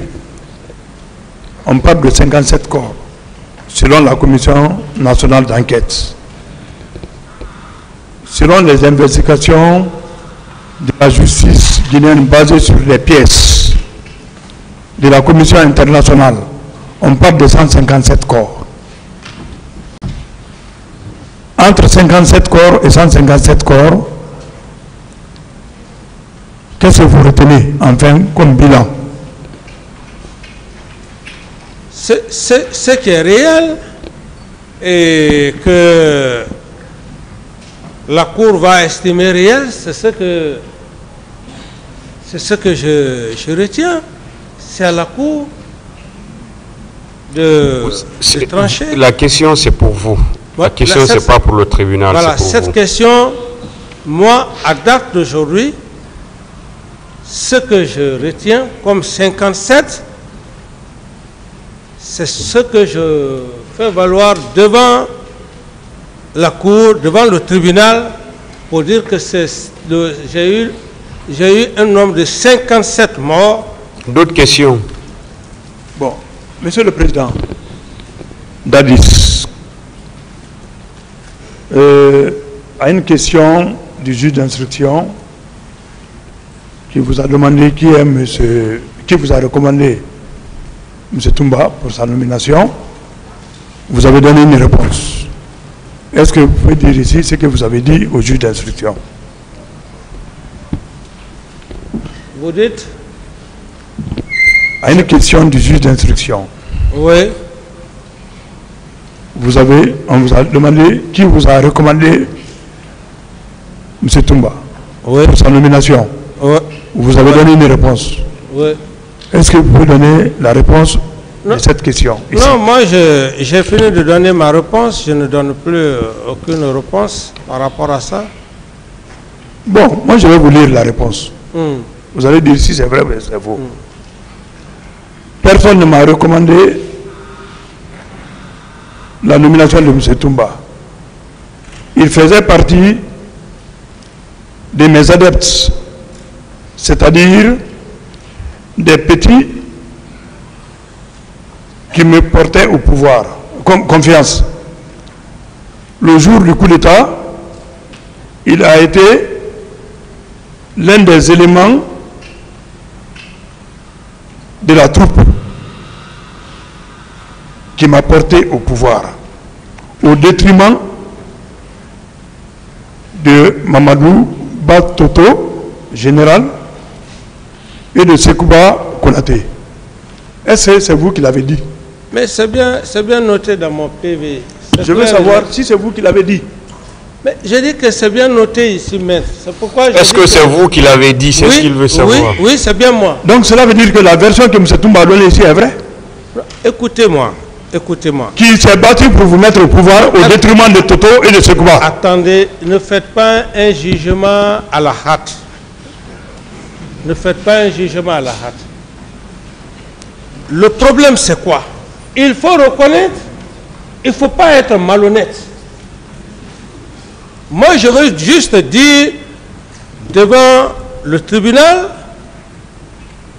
on parle de 57 corps, selon la Commission nationale d'enquête. Selon les investigations de la justice guinéenne basées sur les pièces de la Commission internationale, on parle de 157 corps. Entre 57 corps et 157 corps, qu'est-ce que vous retenez enfin comme bilan? Ce qui est réel et que la Cour va estimer réel, c'est ce que je retiens. C'est à la Cour de trancher. La question, c'est pour vous. La question, ce n'est pas pour le tribunal. Voilà, pour cette vous. question, moi, à date d'aujourd'hui, ce que je retiens comme 57, c'est ce que je fais valoir devant la Cour, devant le tribunal, pour dire que j'ai eu un nombre de 57 morts. D'autres questions? Bon, Monsieur le Président, Dadis, à une question du juge d'instruction qui vous a demandé qui vous a recommandé M. Toumba pour sa nomination, vous avez donné une réponse. Est-ce que vous pouvez dire ici ce que vous avez dit au juge d'instruction? Vous dites? À une question du juge d'instruction. Oui. On vous a demandé qui vous a recommandé M. Toumba Oui. pour sa nomination. Oui. Vous avez donné une réponse. Oui. Est-ce que vous pouvez donner la réponse de cette question ici? Non, moi j'ai fini de donner ma réponse. Je ne donne plus aucune réponse par rapport à ça. Bon, moi je vais vous lire la réponse. Vous allez dire si c'est vrai ou c'est faux. Personne ne m'a recommandé la nomination de M. Toumba. Il faisait partie de mes adeptes, c'est-à-dire des petits qui me portaient au pouvoir, confiance. Le jour du coup d'État, il a été l'un des éléments de la troupe qui m'a porté au pouvoir, au détriment de Mamadou Batoto, général, et de Sekouba Konaté. Est-ce que c'est vous qui l'avez dit? Mais c'est bien noté dans mon PV. Je veux savoir si c'est vous qui l'avez dit. Mais je dis que c'est bien noté ici, maître. C'est pourquoi. Est-ce que c'est vous qui l'avez dit? C'est ce qu'il veut savoir. Oui, c'est bien moi. Donc cela veut dire que la version que M. Toumba a donnée ici est vraie? Écoutez-moi. Qui s'est battu pour vous mettre au pouvoir au détriment de Toto et de Sekouba. Attendez, ne faites pas un jugement à la hâte. Ne faites pas un jugement à la hâte. Le problème, c'est quoi? Il faut reconnaître, il ne faut pas être malhonnête. Moi, je veux juste dire devant le tribunal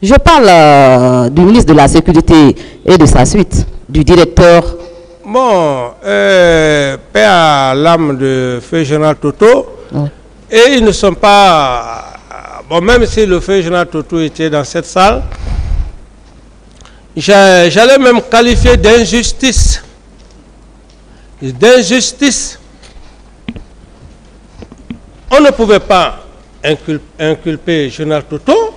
Je parle du ministre de la Sécurité et de sa suite, du directeur. Bon, paix à l'âme de feu général Toto. Oui. Et ils ne sont pas... Bon, même si le feu général Toto était dans cette salle, j'allais même qualifier d'injustice. D'injustice. On ne pouvait pas inculper général Toto,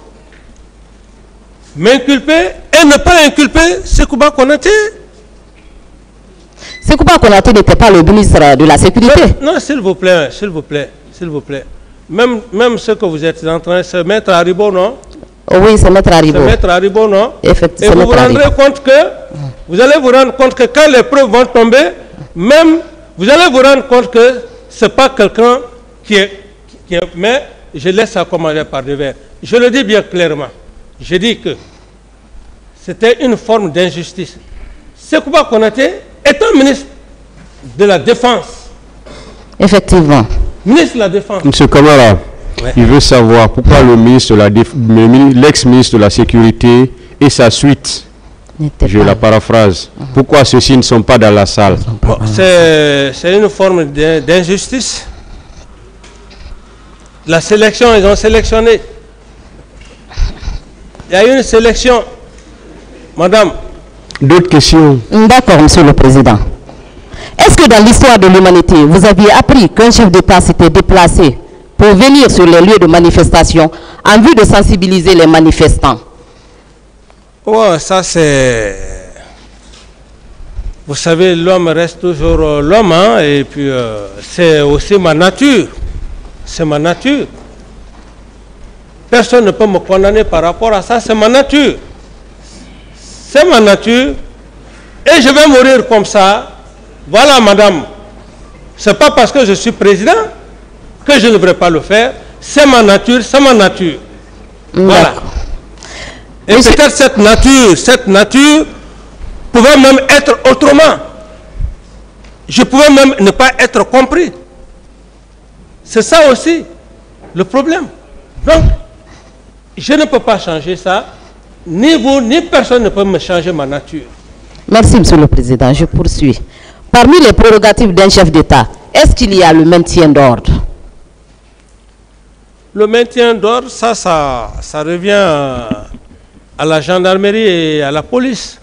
m'inculper et ne pas inculper Sekouba Konaté. Sekouba Konaté n'était pas le ministre de la Sécurité. Non, s'il vous plaît, s'il vous plaît, s'il vous plaît. Même ce que vous êtes en train de se mettre à Haribo, non? Oui, c'est mettre à Haribo. Se mettre à Haribo, non? Effectivement. Et vous vous rendrez compte que, vous allez vous rendre compte que quand les preuves vont tomber, même, vous allez vous rendre compte que ce n'est pas quelqu'un qui est... Mais je laisse ça commander par devers. Je le dis bien clairement. Je dis que c'était une forme d'injustice. Sekouba Konaté est un ministre de la Défense. Effectivement. Ministre de la Défense. Monsieur Kamara, ouais. Il veut savoir pourquoi l'ex-ministre de la Sécurité et sa suite, je la paraphrase, pourquoi ceux-ci ne sont pas dans la salle? Bon, c'est une forme d'injustice. La sélection, ils ont sélectionné. Il y a eu une sélection. Madame. D'autres questions? D'accord, Monsieur le Président. Est-ce que dans l'histoire de l'humanité, vous aviez appris qu'un chef d'État s'était déplacé pour venir sur les lieux de manifestation en vue de sensibiliser les manifestants? Oh, ça c'est... Vous savez, l'homme reste toujours l'homme, hein, et puis c'est aussi ma nature. C'est ma nature. Personne ne peut me condamner par rapport à ça, c'est ma nature. C'est ma nature. Et je vais mourir comme ça. Voilà, madame. Ce n'est pas parce que je suis président que je ne devrais pas le faire. C'est ma nature, c'est ma nature. Voilà. Et peut-être cette nature pouvait même être autrement. Je pouvais même ne pas être compris. C'est ça aussi le problème. Donc, je ne peux pas changer ça. Ni vous, ni personne ne peut me changer ma nature. Merci, Monsieur le Président. Je poursuis. Parmi les prérogatives d'un chef d'État, est-ce qu'il y a le maintien d'ordre? Le maintien d'ordre, ça revient à la gendarmerie et à la police,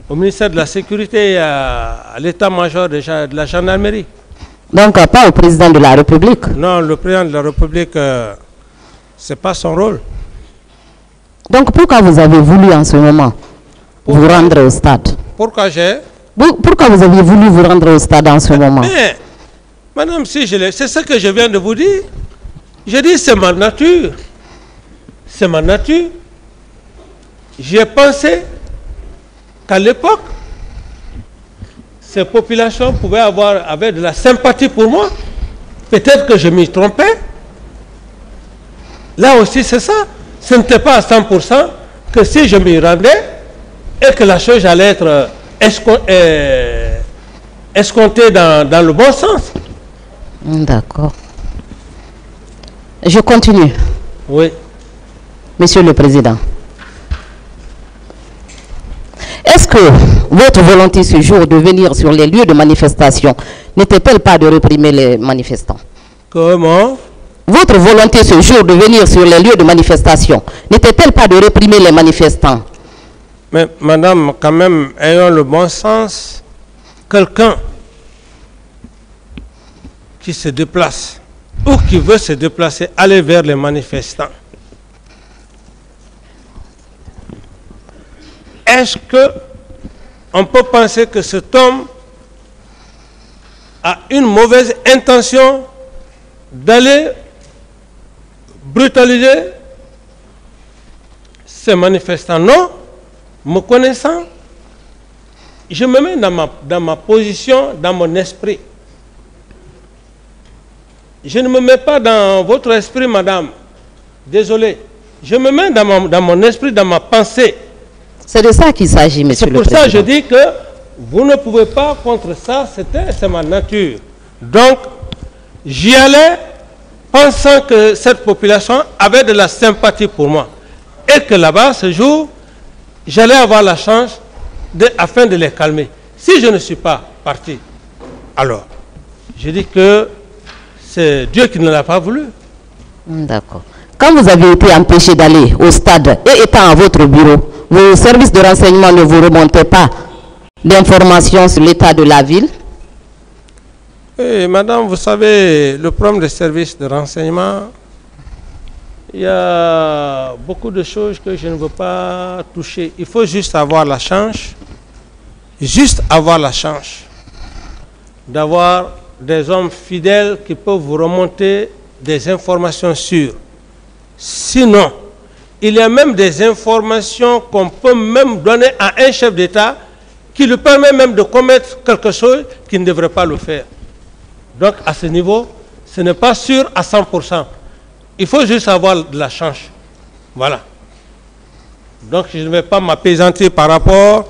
au ministère de la Sécurité et à l'état-major de la gendarmerie. Donc, pas au président de la République? Non, le président de la République, ce n'est pas son rôle. Donc, pourquoi vous avez voulu en ce moment vous rendre au stade? Pourquoi vous aviez voulu vous rendre au stade en ce moment? Mais, madame, c'est ce que je viens de vous dire. Je dis, c'est ma nature. C'est ma nature. J'ai pensé qu'à l'époque, ces populations avaient de la sympathie pour moi. Peut-être que je m'y trompais. Là aussi, c'est ça. Ce n'était pas à 100% que si je m'y rendais et que la chose allait être escomptée dans le bon sens. D'accord. Je continue. Oui. Monsieur le Président, est-ce que votre volonté ce jour de venir sur les lieux de manifestation n'était-elle pas de réprimer les manifestants? Comment? Votre volonté ce jour de venir sur les lieux de manifestation n'était-elle pas de réprimer les manifestants? Mais madame, quand même, ayons le bon sens. Quelqu'un qui se déplace ou qui veut se déplacer, aller vers les manifestants, est-ce qu'on peut penser que cet homme a une mauvaise intention d'aller brutaliser ces manifestants? Non. Me connaissant, je me mets dans ma position, dans mon esprit. Je ne me mets pas dans votre esprit, madame. Désolé. Je me mets dans mon esprit, dans ma pensée. C'est de ça qu'il s'agit, monsieur le Président. C'est pour ça que je dis que vous ne pouvez pas contre ça, c'est ma nature. Donc, j'y allais pensant que cette population avait de la sympathie pour moi. et que là-bas, ce jour, j'allais avoir la chance afin de les calmer. Si je ne suis pas parti, alors, je dis que c'est Dieu qui ne l'a pas voulu. D'accord. Quand vous avez été empêché d'aller au stade et étant à votre bureau, vos services de renseignement ne vous remontaient pas d'informations sur l'état de la ville? Oui, madame, vous savez, le problème des services de renseignement, il y a beaucoup de choses que je ne veux pas toucher. Il faut juste avoir la chance, d'avoir des hommes fidèles qui peuvent vous remonter des informations sûres. Sinon, il y a même des informations qu'on peut même donner à un chef d'État qui lui permet même de commettre quelque chose qu'il ne devrait pas le faire. Donc, à ce niveau, ce n'est pas sûr à 100%. Il faut juste avoir de la chance. Voilà. Donc, je ne vais pas m'apaisantir par rapport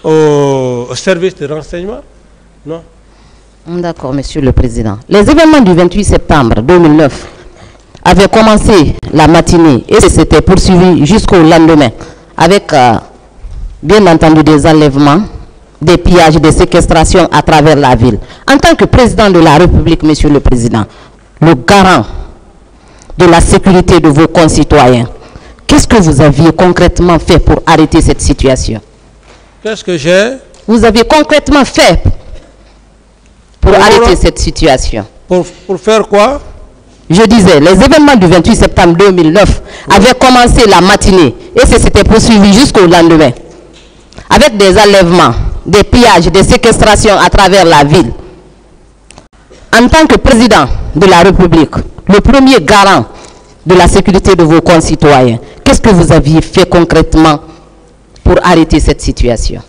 au service de renseignement. Non. D'accord, Monsieur le Président. Les événements du 28 septembre 2009 avaient commencé la matinée et s'étaient poursuivis jusqu'au lendemain avec, bien entendu, des enlèvements, des pillages, des séquestrations à travers la ville. En tant que président de la République, Monsieur le Président, le garant de la sécurité de vos concitoyens, qu'est-ce que vous aviez concrètement fait pour arrêter cette situation? Qu'est-ce que j'ai? Vous avez concrètement fait pour arrêter cette situation? Pour faire quoi? Je disais, les événements du 28 septembre 2009 avaient commencé la matinée et s'étaient poursuivis jusqu'au lendemain avec des enlèvements, des pillages, des séquestrations à travers la ville. En tant que président de la République, le premier garant de la sécurité de vos concitoyens, qu'est-ce que vous aviez fait concrètement pour arrêter cette situation?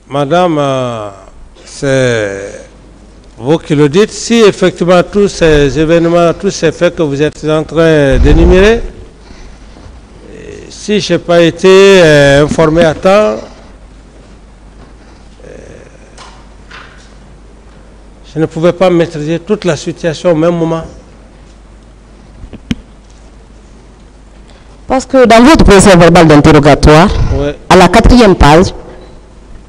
Madame, c'est vous qui le dites. Si effectivement tous ces événements, tous ces faits que vous êtes en train d'énumérer, si je n'ai pas été informé à temps, je ne pouvais pas maîtriser toute la situation au même moment. Parce que dans votre procès verbal d'interrogatoire, ouais, à la 4e page,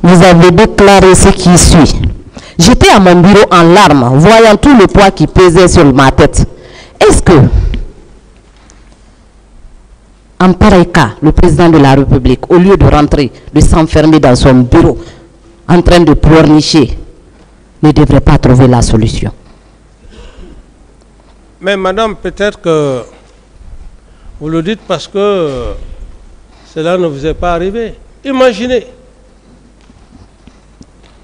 vous avez déclaré ce qui suit. J'étais à mon bureau en larmes, voyant tout le poids qui pesait sur ma tête. Est-ce que, en pareil cas, le président de la République, au lieu de rentrer, de s'enfermer dans son bureau, en train de pleurnicher, ne devrait pas trouver la solution? Mais madame, peut-être que vous le dites parce que cela ne vous est pas arrivé. Imaginez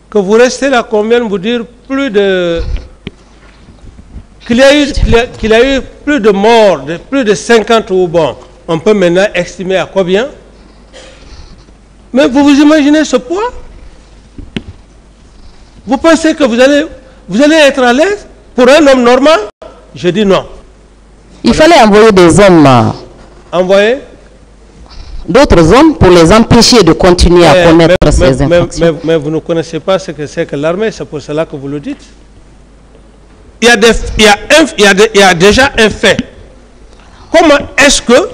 que vous restez là, qu'on vienne vous dire qu'il y a eu plus de morts, plus de 50 ou bon, on peut maintenant estimer à combien. Mais vous imaginez ce poids? Vous pensez que vous allez être à l'aise pour un homme normal? Je dis non. Il fallait envoyer des hommes, envoyer d'autres hommes pour les empêcher de continuer à commettre ces infractions. Mais vous ne connaissez pas ce que c'est que l'armée, c'est pour cela que vous le dites. Il y a déjà un fait. Comment est-ce que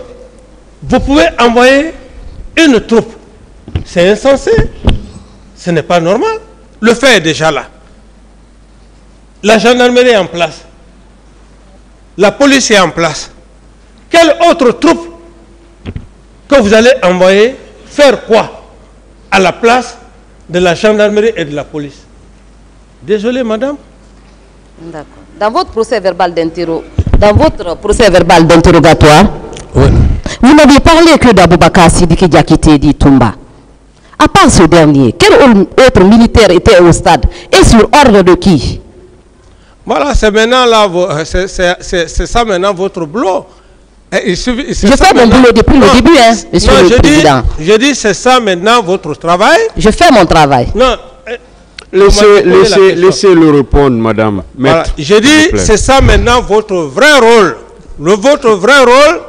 vous pouvez envoyer une troupe? C'est insensé. Ce n'est pas normal. Le fait est déjà là. La gendarmerie est en place. La police est en place. Quelle autre troupe que vous allez envoyer faire quoi à la place de la gendarmerie et de la police? Désolé, madame. D'accord. Dans votre procès verbal d'interrogatoire, oui, vous n'avez parlé que d'Aboubacar Sidiki Diakité dit Toumba. À part ce dernier, quel autre militaire était au stade et sur ordre de qui? Voilà, c'est maintenant là, c'est ça maintenant votre boulot. Je fais mon boulot depuis le début, hein, monsieur le président. Je dis c'est ça maintenant votre travail. Je fais mon travail. Non. Laissez le répondre, madame. Voilà. Je dis c'est ça maintenant votre vrai rôle. Votre vrai rôle,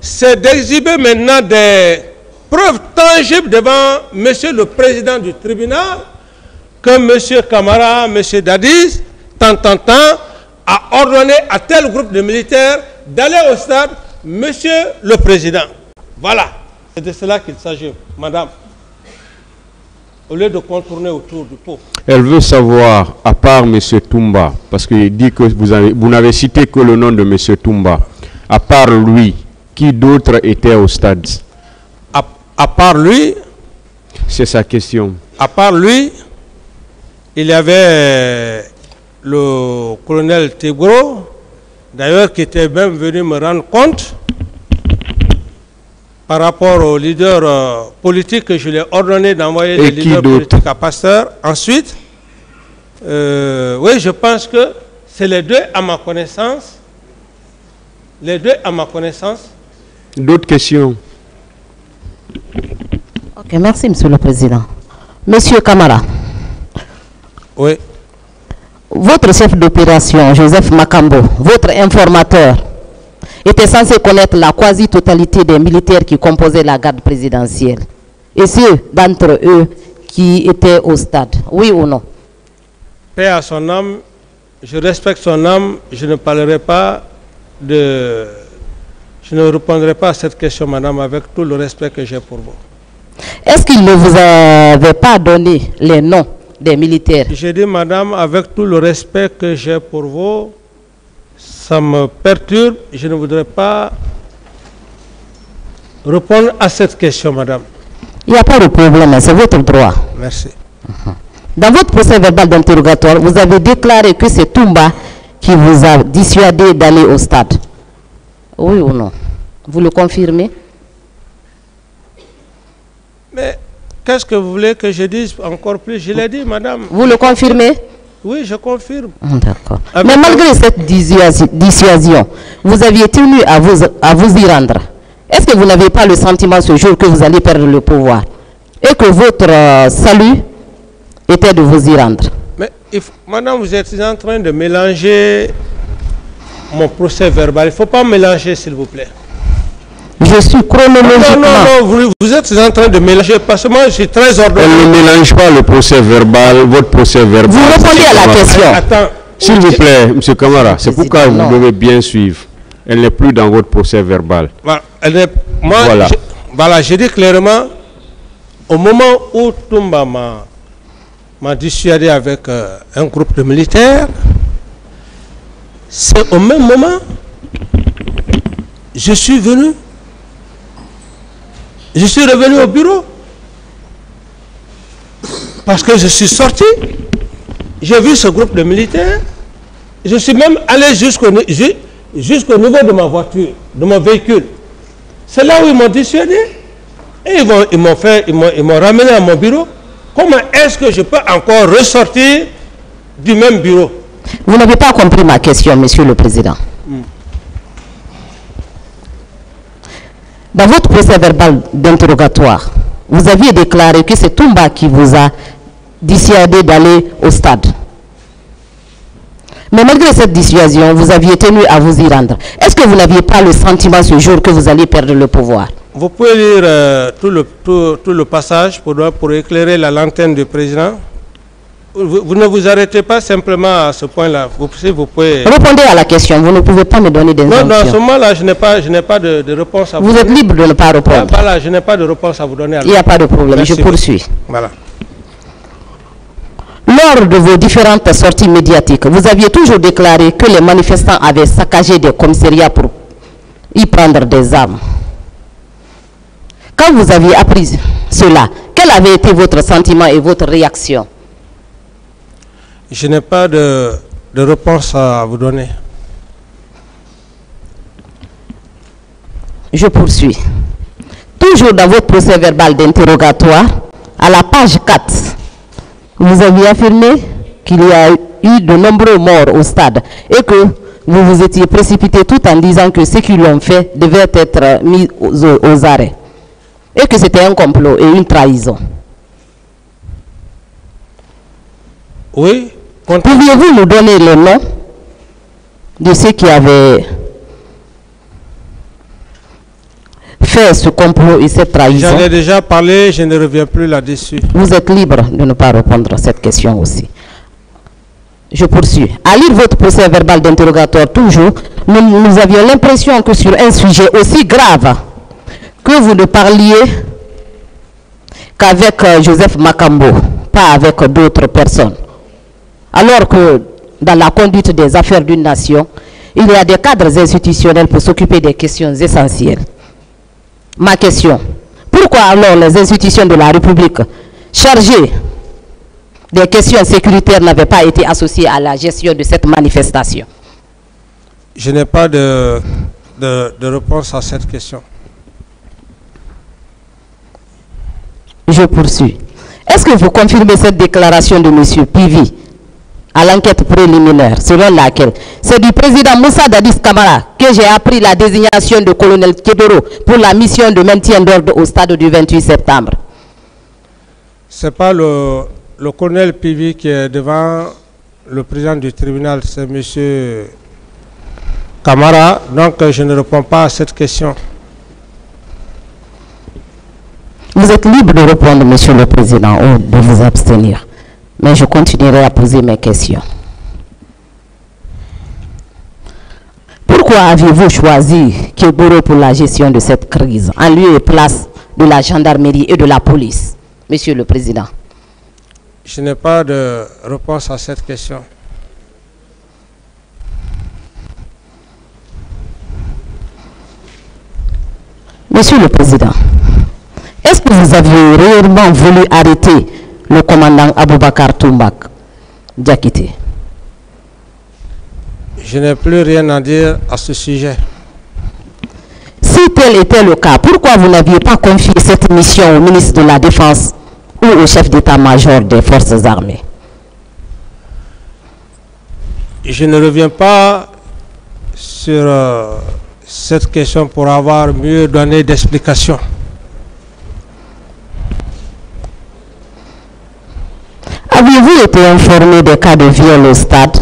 c'est d'exhiber maintenant des preuves tangibles devant monsieur le président du tribunal que monsieur Camara, monsieur Dadis, tant, a ordonné à tel groupe de militaires d'aller au stade, Monsieur le Président, voilà, c'est de cela qu'il s'agit, madame. Au lieu de contourner autour du pot. Elle veut savoir, à part M. Toumba, parce qu'il dit que vous n'avez cité que le nom de M. Toumba, à part lui, qui d'autre était au stade? À part lui, c'est sa question. À part lui, il y avait le colonel Tegro, d'ailleurs qui était même venu me rendre compte par rapport au leader politique que je lui ai ordonné d'envoyer des leaders politiques à Pasteur. Ensuite, oui, je pense que c'est les deux à ma connaissance. Les deux à ma connaissance. D'autres questions? Ok, merci, Monsieur le Président. Monsieur Camara. Oui. Votre chef d'opération, Joseph Makambo, votre informateur, était censé connaître la quasi-totalité des militaires qui composaient la garde présidentielle. Et ceux d'entre eux qui étaient au stade, oui ou non? Paix à son âme, je respecte son âme, je ne parlerai pas de... Je ne répondrai pas à cette question, madame, avec tout le respect que j'ai pour vous. Est-ce qu'il ne vous avait pas donné les noms des militaires? J'ai dit, madame, avec tout le respect que j'ai pour vous, ça me perturbe. Je ne voudrais pas répondre à cette question, madame. Il n'y a pas de problème, c'est votre droit. Merci. Dans votre procès verbal d'interrogatoire, vous avez déclaré que c'est Toumba qui vous a dissuadé d'aller au stade. Oui ou non? Vous le confirmez? Mais qu'est-ce que vous voulez que je dise encore plus? Je l'ai dit, madame. Vous le confirmez? Oui, je confirme. D'accord. Mais malgré cette dissuasion, vous aviez tenu à vous y rendre. Est-ce que vous n'avez pas le sentiment ce jour que vous allez perdre le pouvoir et que votre salut était de vous y rendre? Mais madame, vous êtes en train de mélanger mon procès verbal. Il ne faut pas mélanger, s'il vous plaît. Je suis chronologiquement... Non, vous êtes en train de mélanger, parce que moi, je suis très ordonné. Elle ne mélange pas le procès verbal, votre procès verbal. Vous répondez à la question. Attends. S'il vous plaît, M. Camara, c'est pourquoi vous devez bien suivre. Elle n'est plus dans votre procès verbal. Moi, voilà, je dis clairement, au moment où Toumba m'a dissuadé avec un groupe de militaires, c'est au même moment, je suis revenu au bureau. Parce que je suis sorti, j'ai vu ce groupe de militaires, je suis même allé jusqu'au niveau de ma voiture, de mon véhicule. C'est là où ils m'ont dissuadé. Et ils m'ont ramené à mon bureau. Comment est-ce que je peux encore ressortir du même bureau? Vous n'avez pas compris ma question, Monsieur le Président. Dans votre procès verbal d'interrogatoire, vous aviez déclaré que c'est Toumba qui vous a dissuadé d'aller au stade. Mais malgré cette dissuasion, vous aviez tenu à vous y rendre. Est-ce que vous n'aviez pas le sentiment ce jour que vous alliez perdre le pouvoir? Vous pouvez lire tout le passage pour éclairer la lanterne du président. Vous ne vous arrêtez pas simplement à ce point-là. Vous pouvez... Répondez à la question. Vous ne pouvez pas me donner des injonctions. Non, dans ce moment-là, je n'ai pas de réponse à vous donner. Vous êtes libre de ne pas répondre. Voilà, je n'ai pas de réponse à vous donner. Il n'y a pas de problème. Merci. Je poursuis. Voilà. Lors de vos différentes sorties médiatiques, vous aviez toujours déclaré que les manifestants avaient saccagé des commissariats pour y prendre des armes. Quand vous aviez appris cela, quel avait été votre sentiment et votre réaction? Je n'ai pas de réponse à vous donner. Je poursuis. Toujours dans votre procès verbal d'interrogatoire, à la page 4, vous aviez affirmé qu'il y a eu de nombreux morts au stade et que vous vous étiez précipité tout en disant que ceux qui l'ont fait devaient être mis aux arrêts et que c'était un complot et une trahison. Oui. Pouviez-vous nous donner les noms de ceux qui avaient fait ce complot et cette trahison? J'en ai déjà parlé, je ne reviens plus là-dessus. Vous êtes libre de ne pas répondre à cette question aussi. Je poursuis. À lire votre procès verbal d'interrogatoire toujours, nous avions l'impression que sur un sujet aussi grave, que vous ne parliez qu'avec Joseph Makambo, pas avec d'autres personnes. Alors que dans la conduite des affaires d'une nation, il y a des cadres institutionnels pour s'occuper des questions essentielles. Ma question, pourquoi alors les institutions de la République chargées des questions sécuritaires n'avaient pas été associées à la gestion de cette manifestation? Je n'ai pas de réponse à cette question. Je poursuis. Est-ce que vous confirmez cette déclaration de M. Pivi à l'enquête préliminaire, selon laquelle c'est du président Moussa Dadis Camara que j'ai appris la désignation de colonel Kedoro pour la mission de maintien d'ordre au stade du 28 septembre? Ce n'est pas le colonel Pivi qui est devant le président du tribunal, c'est M. Camara, donc je ne réponds pas à cette question. Vous êtes libre de répondre, Monsieur le Président, ou de vous abstenir. Mais je continuerai à poser mes questions. Pourquoi aviez-vous choisi Keboro pour la gestion de cette crise, en lieu et place de la gendarmerie et de la police, Monsieur le Président? Je n'ai pas de réponse à cette question. Monsieur le Président, est-ce que vous aviez réellement voulu arrêter le commandant Aboubakar Toumbak Diakité? Je n'ai plus rien à dire à ce sujet. Si tel était le cas, pourquoi vous n'aviez pas confié cette mission au ministre de la Défense ou au chef d'état-major des forces armées? Je ne reviens pas sur cette question pour avoir mieux donné d'explications. Aviez-vous été informé des cas de viol au stade?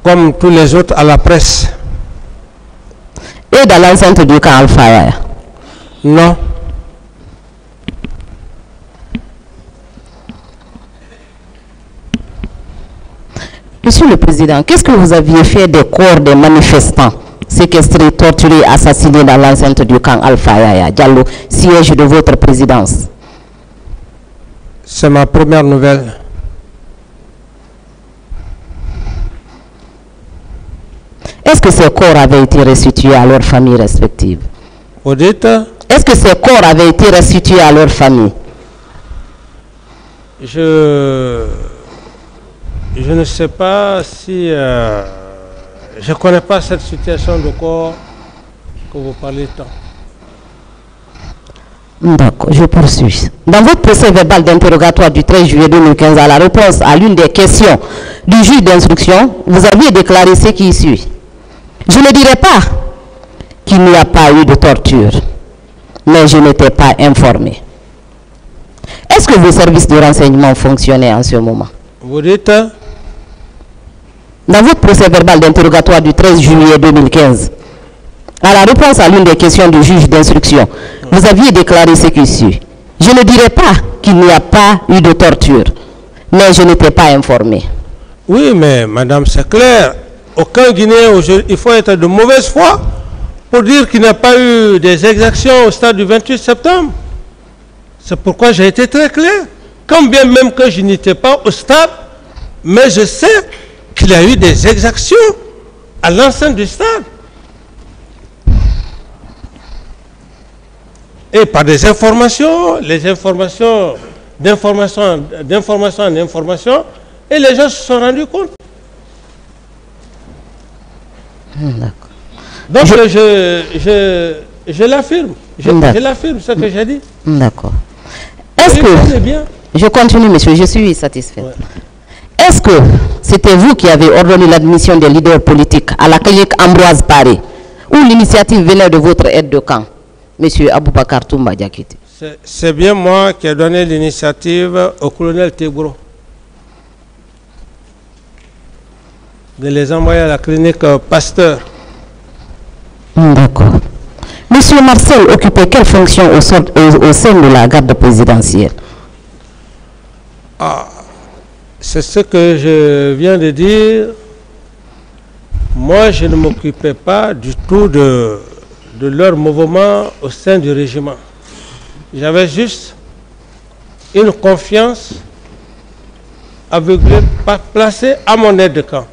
Comme tous les autres à la presse. Et dans l'enceinte du camp Al-Faya? Non. Monsieur le Président, qu'est-ce que vous aviez fait des corps des manifestants séquestrés, torturés, assassinés dans l'enceinte du camp Al-Faya, Diallo, siège de votre présidence? C'est ma première nouvelle. Est-ce que ces corps avaient été restitués à leurs familles respectives? Vous dites? Est-ce que ces corps avaient été restitués à leurs familles? Je ne sais pas si... je ne connais pas cette situation de corps que vous parlez tant. D'accord, je poursuis. Dans votre procès verbal d'interrogatoire du 13 juillet 2015, à la réponse à l'une des questions du juge d'instruction, vous aviez déclaré ce qui suit. Je ne dirais pas qu'il n'y a pas eu de torture, mais je n'étais pas informé. Est-ce que vos services de renseignement fonctionnaient en ce moment? Vous dites? Dans votre procès verbal d'interrogatoire du 13 juillet 2015, à la réponse à l'une des questions du juge d'instruction, vous aviez déclaré ce qui suit. Je ne dirais pas qu'il n'y a pas eu de torture, mais je n'étais pas informé. Oui, mais madame, c'est clair. Aucun Guinéen aujourd'hui, il faut être de mauvaise foi pour dire qu'il n'y a pas eu des exactions au stade du 28 septembre. C'est pourquoi j'ai été très clair. Quand bien même que je n'étais pas au stade, mais je sais qu'il y a eu des exactions à l'enceinte du stade. Et par des informations, les informations d'information en information, et les gens se sont rendus compte. Donc je l'affirme. Je l'affirme, ce que j'ai dit. D'accord. Est-ce que... bien. Je continue, monsieur, je suis satisfait. Ouais. Est-ce que c'était vous qui avez ordonné l'admission des leaders politiques à la clinique Ambroise Paré, où l'initiative venait de votre aide de camp, monsieur Aboubakar Toumba Diakité? C'est bien moi qui ai donné l'initiative au colonel Tebro de les envoyer à la clinique Pasteur. D'accord. Monsieur Marcel occupait quelle fonction au sein de la garde présidentielle? C'est ce que je viens de dire. Moi, je ne m'occupais pas du tout de leur mouvement au sein du régiment. J'avais juste une confiance aveuglée, placée à mon aide de camp.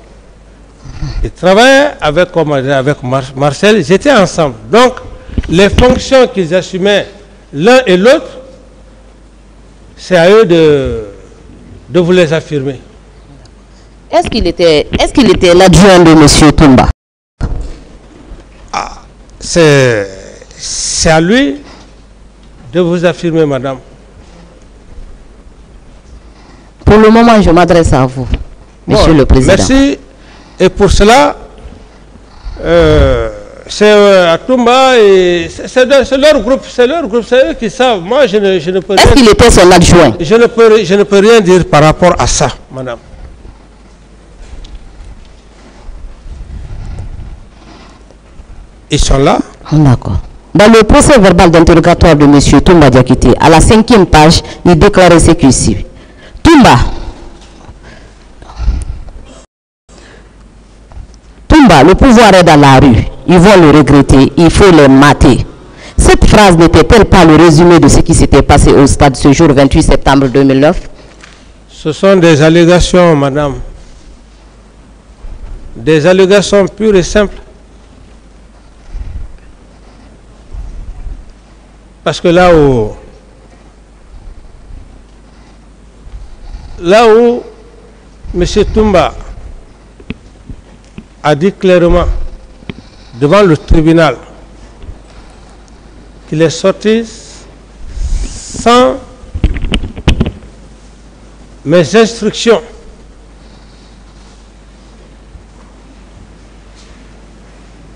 Ils travaillaient avec Marcel, ils étaient ensemble. Donc, les fonctions qu'ils assumaient l'un et l'autre, c'est à eux de vous les affirmer. Est-ce qu'il était l'adjoint de M. Toumba? C'est à lui de vous affirmer, madame. Pour le moment, je m'adresse à vous, Monsieur le Président. Merci. Et pour cela, c'est à Toumba et c'est leur groupe, c'est eux qui savent. Moi, je ne peux rien. Est-ce qu'il était son adjoint? Je ne peux rien dire par rapport à ça, madame. Ils sont là. D'accord. Dans le procès verbal d'interrogatoire de M. Toumba Diakité, à la 5e page, il déclarait ce qui suit. Toumba, le pouvoir est dans la rue. Ils vont le regretter. Il faut les mater. Cette phrase n'était-elle pas le résumé de ce qui s'était passé au stade ce jour 28 septembre 2009? Ce sont des allégations, madame. Des allégations pures et simples. Parce que là où M. Toumba a dit clairement devant le tribunal qu'il est sorti sans mes instructions.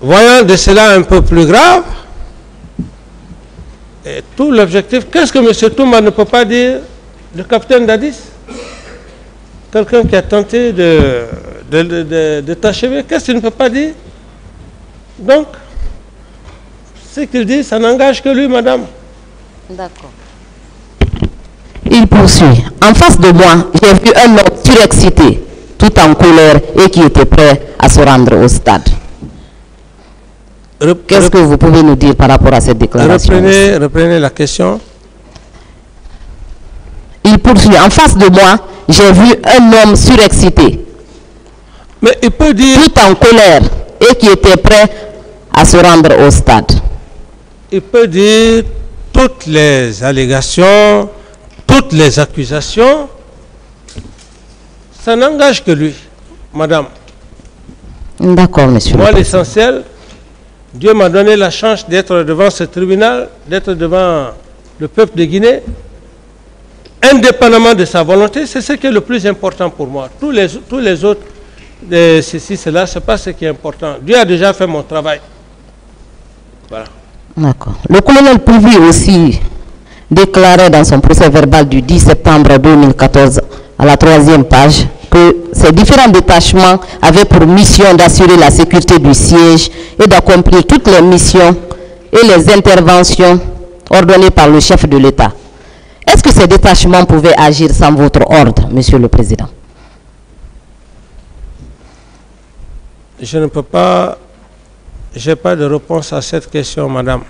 Voyant de cela un peu plus grave, et tout l'objectif, qu'est-ce que M. Toumba ne peut pas dire du capitaine Dadis? Quelqu'un qui a tenté de t'achever, qu'est-ce qu'il ne peut pas dire? Donc, ce qu'il dit, ça n'engage que lui, madame. D'accord. Il poursuit. En face de moi, j'ai vu un homme surexcité, tout en colère et qui était prêt à se rendre au stade. Qu'est-ce que vous pouvez nous dire par rapport à cette déclaration? Reprenez la question. Il poursuit. En face de moi, j'ai vu un homme surexcité. Mais il peut dire... Tout en colère et qui était prêt à se rendre au stade. Il peut dire toutes les allégations, toutes les accusations. Ça n'engage que lui, madame. D'accord, monsieur. Moi, l'essentiel... Dieu m'a donné la chance d'être devant ce tribunal, d'être devant le peuple de Guinée, indépendamment de sa volonté. C'est ce qui est le plus important pour moi. Tous les autres, ceci, cela, ce n'est pas ce qui est important. Dieu a déjà fait mon travail. Voilà. D'accord. Le colonel Pouvi aussi déclarait dans son procès verbal du 10 septembre 2014, à la 3e page, que ces différents détachements avaient pour mission d'assurer la sécurité du siège et d'accomplir toutes les missions et les interventions ordonnées par le chef de l'État. Est-ce que ces détachements pouvaient agir sans votre ordre, Monsieur le Président? Je ne peux pas, je n'ai pas de réponse à cette question, madame.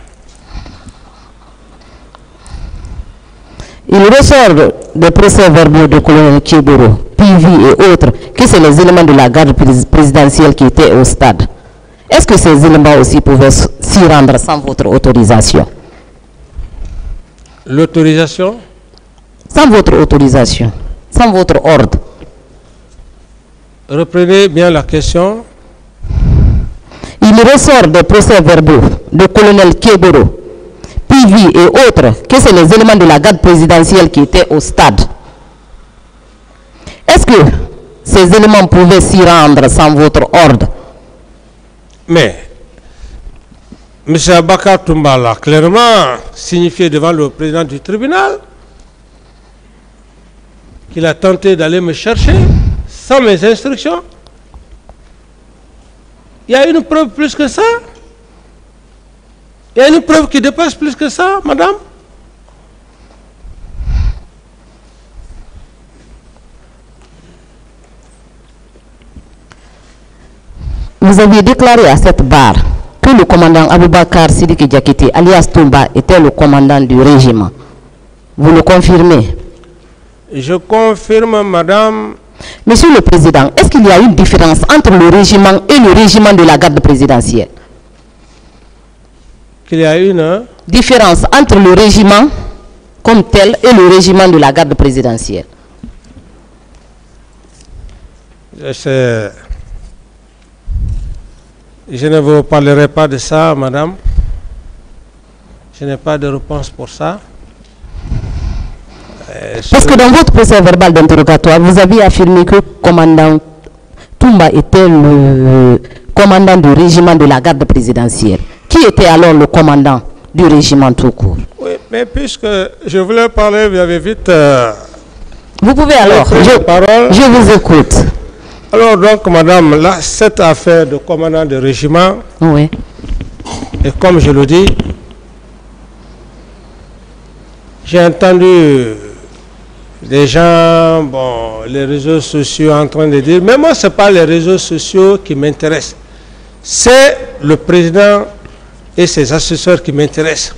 Il ressort des procès-verbaux de colonel Kéboro, Pivi et autres que c'est les éléments de la garde présidentielle qui étaient au stade. Est-ce que ces éléments aussi pouvaient s'y rendre sans votre autorisation? L'autorisation? Sans votre autorisation, sans votre ordre. Reprenez bien la question. Il ressort des procès-verbaux de colonel Kéboro, Pivi et autres que c'est les éléments de la garde présidentielle qui étaient au stade. Est-ce que ces éléments pouvaient s'y rendre sans votre ordre? Mais M. Abakar Toumba l'a clairement signifié devant le président du tribunal qu'il a tenté d'aller me chercher sans mes instructions. Il y a une preuve plus que ça? Il y a une preuve qui dépasse plus que ça, madame? vous aviez déclaré à cette barre que le commandant Aboubakar Sidiki Diakité, alias Toumba, était le commandant du régiment. Vous le confirmez? Je confirme, madame. Monsieur le Président, est-ce qu'il y a une différence entre le régiment et le régiment de la garde présidentielle? Qu'il y a une différence entre le régiment comme tel et le régiment de la garde présidentielle? Je ne vous parlerai pas de ça, madame. Je n'ai pas de réponse pour ça. Parce que dans votre procès verbal d'interrogatoire, vous avez affirmé que commandant Toumba était le commandant du régiment de la garde présidentielle. Qui était alors le commandant du régiment tout court? Oui, mais puisque je voulais parler, vous avez vite... vous pouvez alors, je vous écoute. Alors donc, madame, là, cette affaire de commandant de régiment, oui. Et comme je le dis, j'ai entendu des gens, bon, les réseaux sociaux en train de dire, mais moi, ce n'est pas les réseaux sociaux qui m'intéressent. C'est le président et ses assesseurs qui m'intéressent.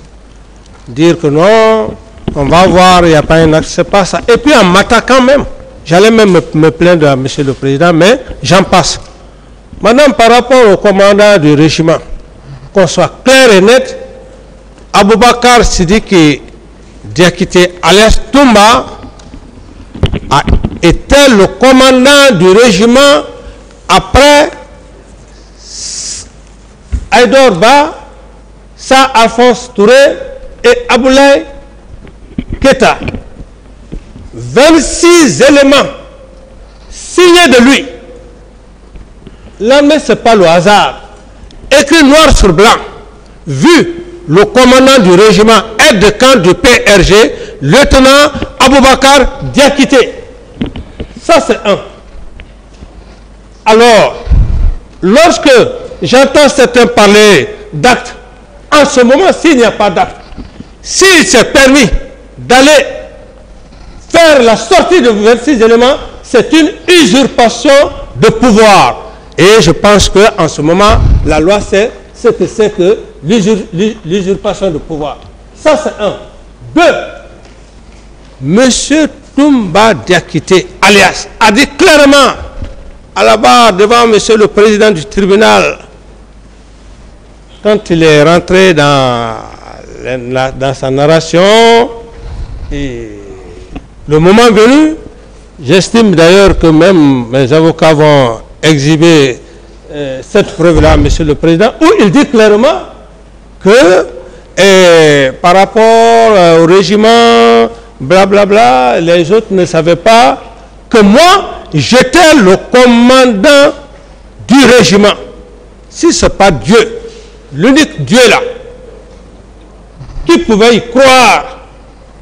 Dire que non, on va voir, il n'y a pas un acte, c'est pas ça. Et puis en m'attaquant même, j'allais même me plaindre à monsieur le président, mais j'en passe. Madame, par rapport au commandant du régiment, qu'on soit clair et net, Aboubakar Sidiki Diakité alias Toumba était le commandant du régiment après Aïdor Ba, Sa Alphonse Touré et Aboulaye Keta. 26 éléments signés de lui. L'armée, ce n'est pas le hasard. Écrit noir sur blanc. Vu le commandant du régiment aide de camp du PRG, lieutenant Aboubakar Diakité. Ça, c'est un. Alors, lorsque j'entends certains parler d'actes, en ce moment, s'il n'y a pas d'acte, s'il s'est permis d'aller faire la sortie de 26 éléments, c'est une usurpation de pouvoir. Et je pense qu'en ce moment, la loi sait ce que c'est que l'usurpation de pouvoir. Ça, c'est un. Deux, Monsieur Toumba Diakité, alias, a dit clairement à la barre devant Monsieur le Président du tribunal, quand il est rentré dans sa narration, et le moment venu, j'estime d'ailleurs que même mes avocats vont exhiber cette preuve-là, Monsieur le Président, où il dit clairement que par rapport au régiment, blablabla, les autres ne savaient pas que moi, j'étais le commandant du régiment. Si ce n'est pas Dieu, l'unique Dieu là, qui pouvait y croire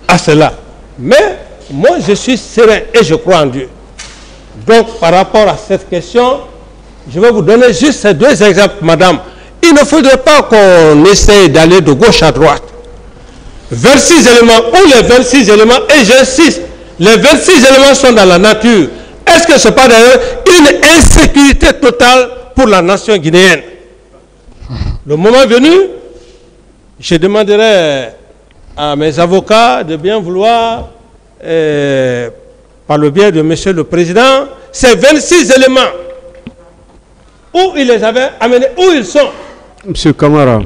à cela. Mais moi, je suis serein et je crois en Dieu. Donc, par rapport à cette question, je vais vous donner juste ces deux exemples, madame. Il ne faudrait pas qu'on essaye d'aller de gauche à droite. 26 éléments, ou les 26 éléments, et j'insiste, les 26 éléments sont dans la nature. Est-ce que ce n'est pas d'ailleurs une insécurité totale pour la nation guinéenne? Le moment venu, je demanderai à mes avocats de bien vouloir, par le biais de Monsieur le Président, ces 26 éléments, où il les avait amenés, où ils sont. Monsieur Camara,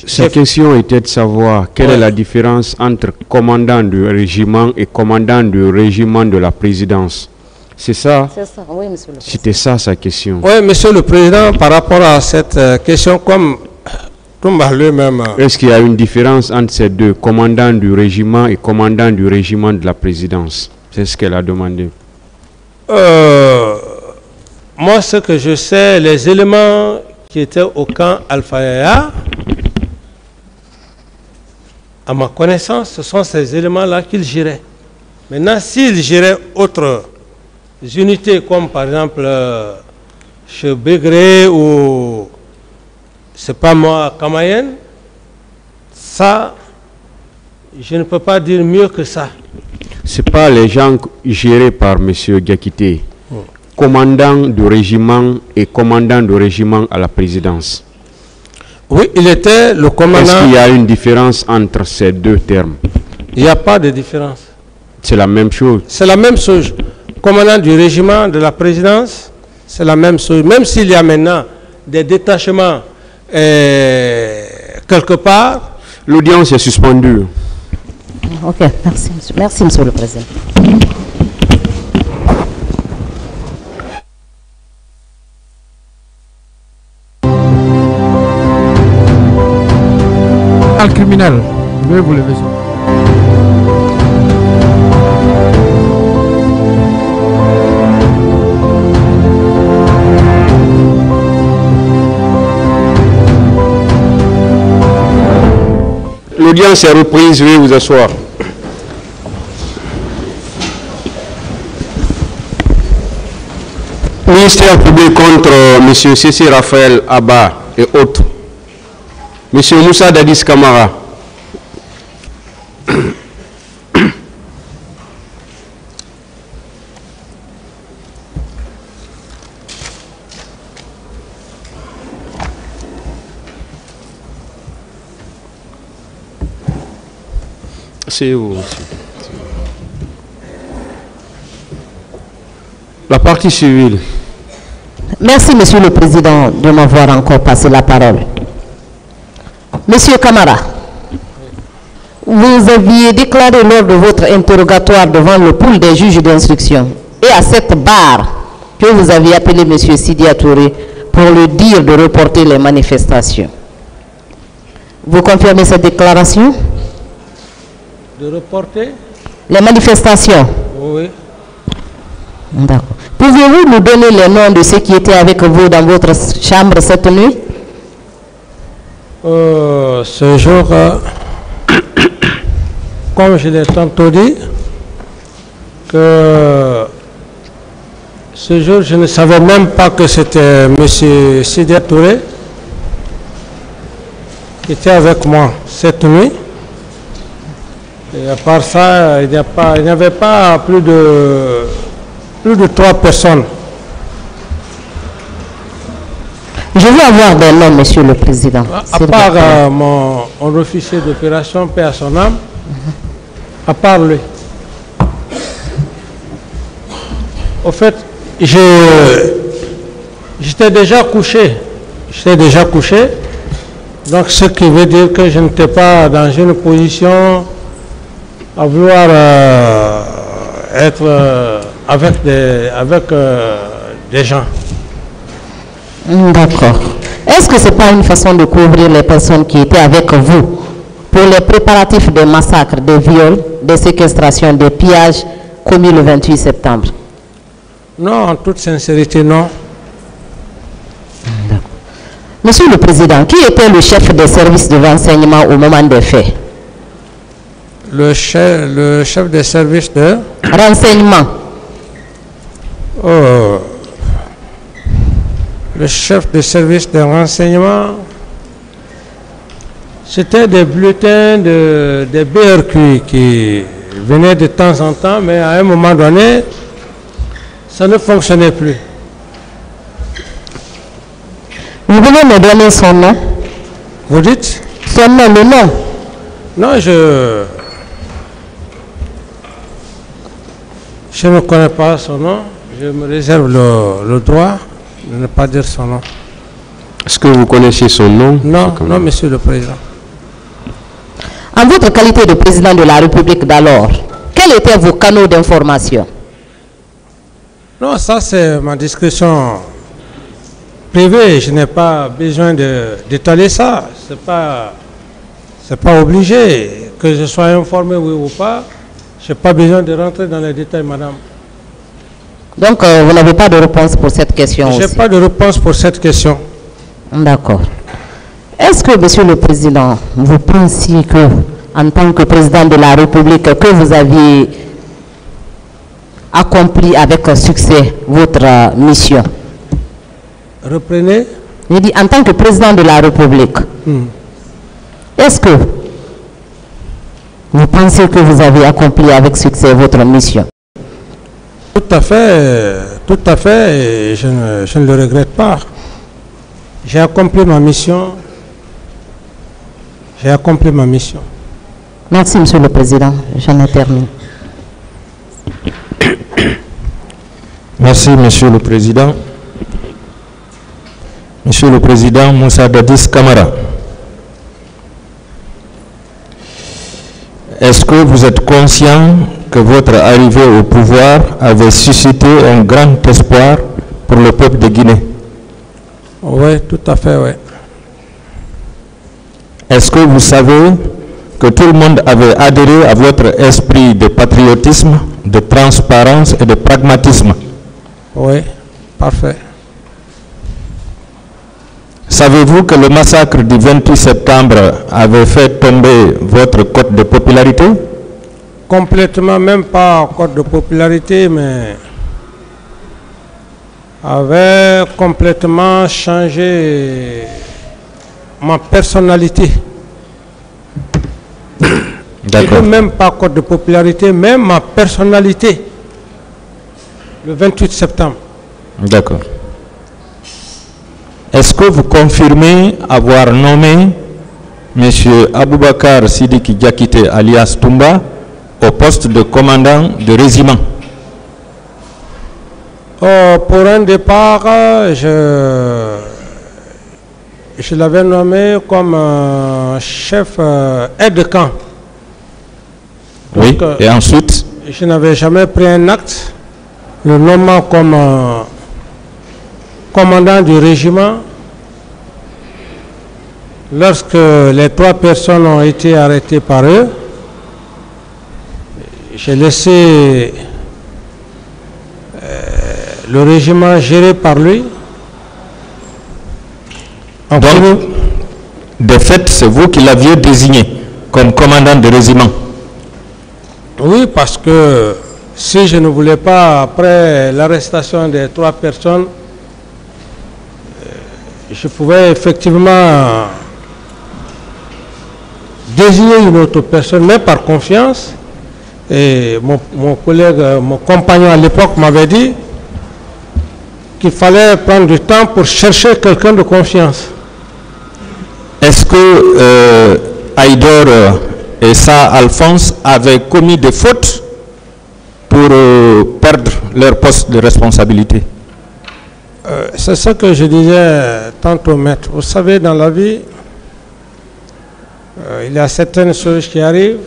sa question était de savoir quelle est la différence entre commandant du régiment et commandant du régiment de la présidence. C'est ça? C'est ça, oui, monsieur le Président. C'était ça sa question. Oui, Monsieur le Président, par rapport à cette question, comme Toumba lui-même... Est-ce qu'il y a une différence entre ces deux, commandant du régiment et commandant du régiment de la présidence? C'est ce qu'elle a demandé. Moi, ce que je sais, les éléments qui étaient au camp Alpha Yaya, à ma connaissance, ce sont ces éléments-là qu'ils géraient. Maintenant, s'ils géraient autres unités, comme par exemple chez Bégré ou, c'est pas moi, Kamayen, ça, je ne peux pas dire mieux que ça. Ce n'est pas les gens gérés par M. Diakité. commandant de régiment et commandant de régiment à la présidence. Oui, il était le commandant. Est-ce qu'il y a une différence entre ces deux termes? Il n'y a pas de différence. C'est la même chose. C'est la même chose. Commandant du régiment de la présidence, c'est la même chose. Même s'il y a maintenant des détachements quelque part. L'audience est suspendue. Ok, merci, monsieur. Merci, monsieur le Président. Al criminel, veuillez vous lever. L'audience est reprise, veuillez vous asseoir. Ministère public contre M. Cécile Raphaël Abba et autres. M. Moussa Dadis Kamara. C'est vous, monsieur. La partie civile. Merci, Monsieur le Président, de m'avoir encore passé la parole. Monsieur Camara, vous aviez déclaré lors de votre interrogatoire devant le pool des juges d'instruction et à cette barre que vous aviez appelé Monsieur Sidia Touré pour lui dire de reporter les manifestations. Vous confirmez cette déclaration? De reporter? Les manifestations? Oui. D'accord. Pouvez-vous nous donner les noms de ceux qui étaient avec vous dans votre chambre cette nuit? Ce jour, comme je l'ai tantôt dit, que ce jour, je ne savais même pas que c'était M. Sidia Touré qui était avec moi cette nuit. Et à part ça, il n'y avait pas plus de 3 personnes. Je veux avoir des noms, Monsieur le Président. À part mon officier d'opération, paix à son âme, à part lui. Au fait, j'étais déjà couché. Donc, ce qui veut dire que je n'étais pas dans une position à vouloir être avec des gens. D'accord. Est-ce que ce n'est pas une façon de couvrir les personnes qui étaient avec vous pour les préparatifs des massacres, des viols, des séquestrations, des pillages commis le 28 septembre? Non, en toute sincérité, non. Monsieur le Président, qui était le chef des services de renseignement au moment des faits? Le chef des services de renseignement. Oh. Le chef des services de renseignement, c'était des bulletins des BRQ qui venaient de temps en temps, mais à un moment donné, ça ne fonctionnait plus. Vous voulez me donner son nom? Vous dites? Son nom, le nom? Non, je ne connais pas son nom. Je me réserve le droit de ne pas dire son nom. Est-ce que vous connaissez son nom? Non, non, Monsieur le Président. En votre qualité de président de la République d'alors, quels étaient vos canaux d'information? Non, ça c'est ma discrétion privée. Je n'ai pas besoin d'étaler ça. C'est pas obligé. Que je sois informé, oui ou pas, je n'ai pas besoin de rentrer dans les détails, madame. Donc, vous n'avez pas de réponse pour cette question? Je n'ai pas de réponse pour cette question. D'accord. Est-ce que, Monsieur le Président, vous pensiez que, en tant que président de la République, que vous aviez accompli avec succès votre mission? Reprenez. Je dis, en tant que président de la République, est-ce que vous pensez que vous avez accompli avec succès votre mission? Tout à fait, et je ne le regrette pas. J'ai accompli ma mission. J'ai accompli ma mission. Merci, Monsieur le Président. J'en ai terminé. Merci, Monsieur le Président. Monsieur le Président Moussa Dadis Camara, est-ce que vous êtes conscient que votre arrivée au pouvoir avait suscité un grand espoir pour le peuple de Guinée? Oui, tout à fait, oui. Est-ce que vous savez que tout le monde avait adhéré à votre esprit de patriotisme, de transparence et de pragmatisme? Oui, parfait. Savez-vous que le massacre du 28 septembre avait fait tomber votre cote de popularité? Complètement, même pas cote de popularité, mais avait complètement changé ma personnalité. D'accord. Même pas cote de popularité, même ma personnalité. Le 28 septembre. D'accord. Est-ce que vous confirmez avoir nommé M. Aboubakar Sidiki Diakité alias Toumba au poste de commandant de régiment? Pour un départ, je l'avais nommé comme chef aide-de-camp. Oui, et ensuite? Je n'avais jamais pris un acte, le nommant comme commandant du régiment. Lorsque les 3 personnes ont été arrêtées par eux, j'ai laissé le régiment géré par lui. Donc, de fait, c'est vous qui l'aviez désigné comme commandant de régiment? Oui, parce que si je ne voulais pas, après l'arrestation des 3 personnes, je pouvais effectivement désigner une autre personne, mais par confiance. Et mon collègue, mon compagnon à l'époque m'avait dit qu'il fallait prendre du temps pour chercher quelqu'un de confiance. Est-ce que Aïdor et ça, Alphonse, avaient commis des fautes pour perdre leur poste de responsabilité? C'est ce que je disais tantôt, maître. Vous savez, dans la vie, il y a certaines choses qui arrivent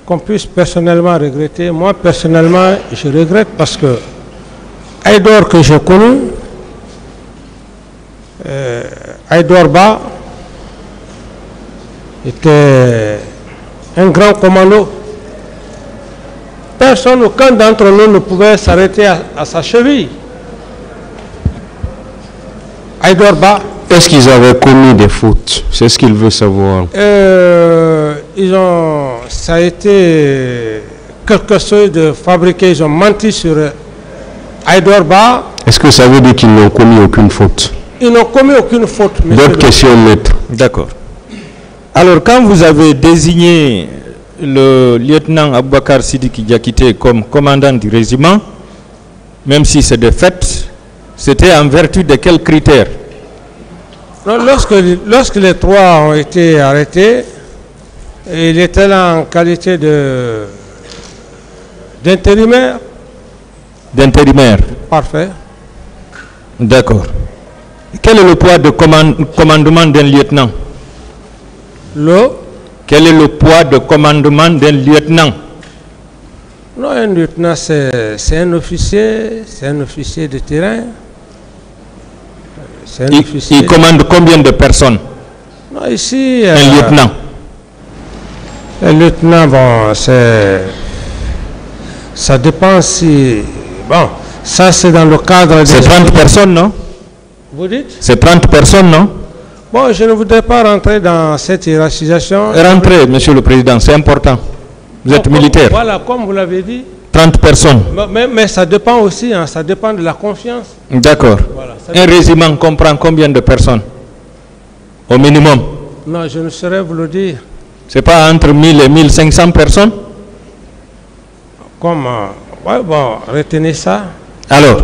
qu'on puisse personnellement regretter. Moi, personnellement, je regrette parce que Aïdor que j'ai connu, Aïdor Ba, était un grand commando. Personne, aucun d'entre nous ne pouvait s'arrêter à sa cheville. Aïdor Ba. Est-ce qu'ils avaient commis des fautes? C'est ce qu'il veut savoir. Ça a été quelque chose de fabriqué. Ils ont menti sur Aïdor Ba. Est-ce que ça veut dire qu'ils n'ont commis aucune faute? Ils n'ont commis aucune faute. D'autres questions, maître. D'accord. Alors, quand vous avez désigné le lieutenant Aboubakar Sidiki Diakité comme commandant du régiment, même si c'est de fait, c'était en vertu de quels critères? Non, lorsque les 3 ont été arrêtés, il était là en qualité d'intérimaire. D'intérimaire. Parfait. D'accord. Quel est le poids de commandement d'un lieutenant? Quel est le poids de commandement d'un lieutenant? Non, un lieutenant, c'est un officier de terrain. Il commande combien de personnes? Non, ici... un lieutenant. Un lieutenant, bon, ça dépend si... Bon, ça c'est dans le cadre... C'est 30 personnes, non? Vous dites? C'est 30 personnes, non? Bon, je ne voudrais pas rentrer dans cette hiérarchisation. Rentrez, Monsieur le Président, c'est important. Vous êtes militaire. Voilà, comme vous l'avez dit. 30 personnes. Mais ça dépend aussi, hein, ça dépend de la confiance. D'accord. Voilà, un régiment comprend combien de personnes? Au minimum? Non, je ne saurais vous le dire. C'est pas entre 1000 et 1500 personnes? comme... ouais, bon, retenez ça. Alors,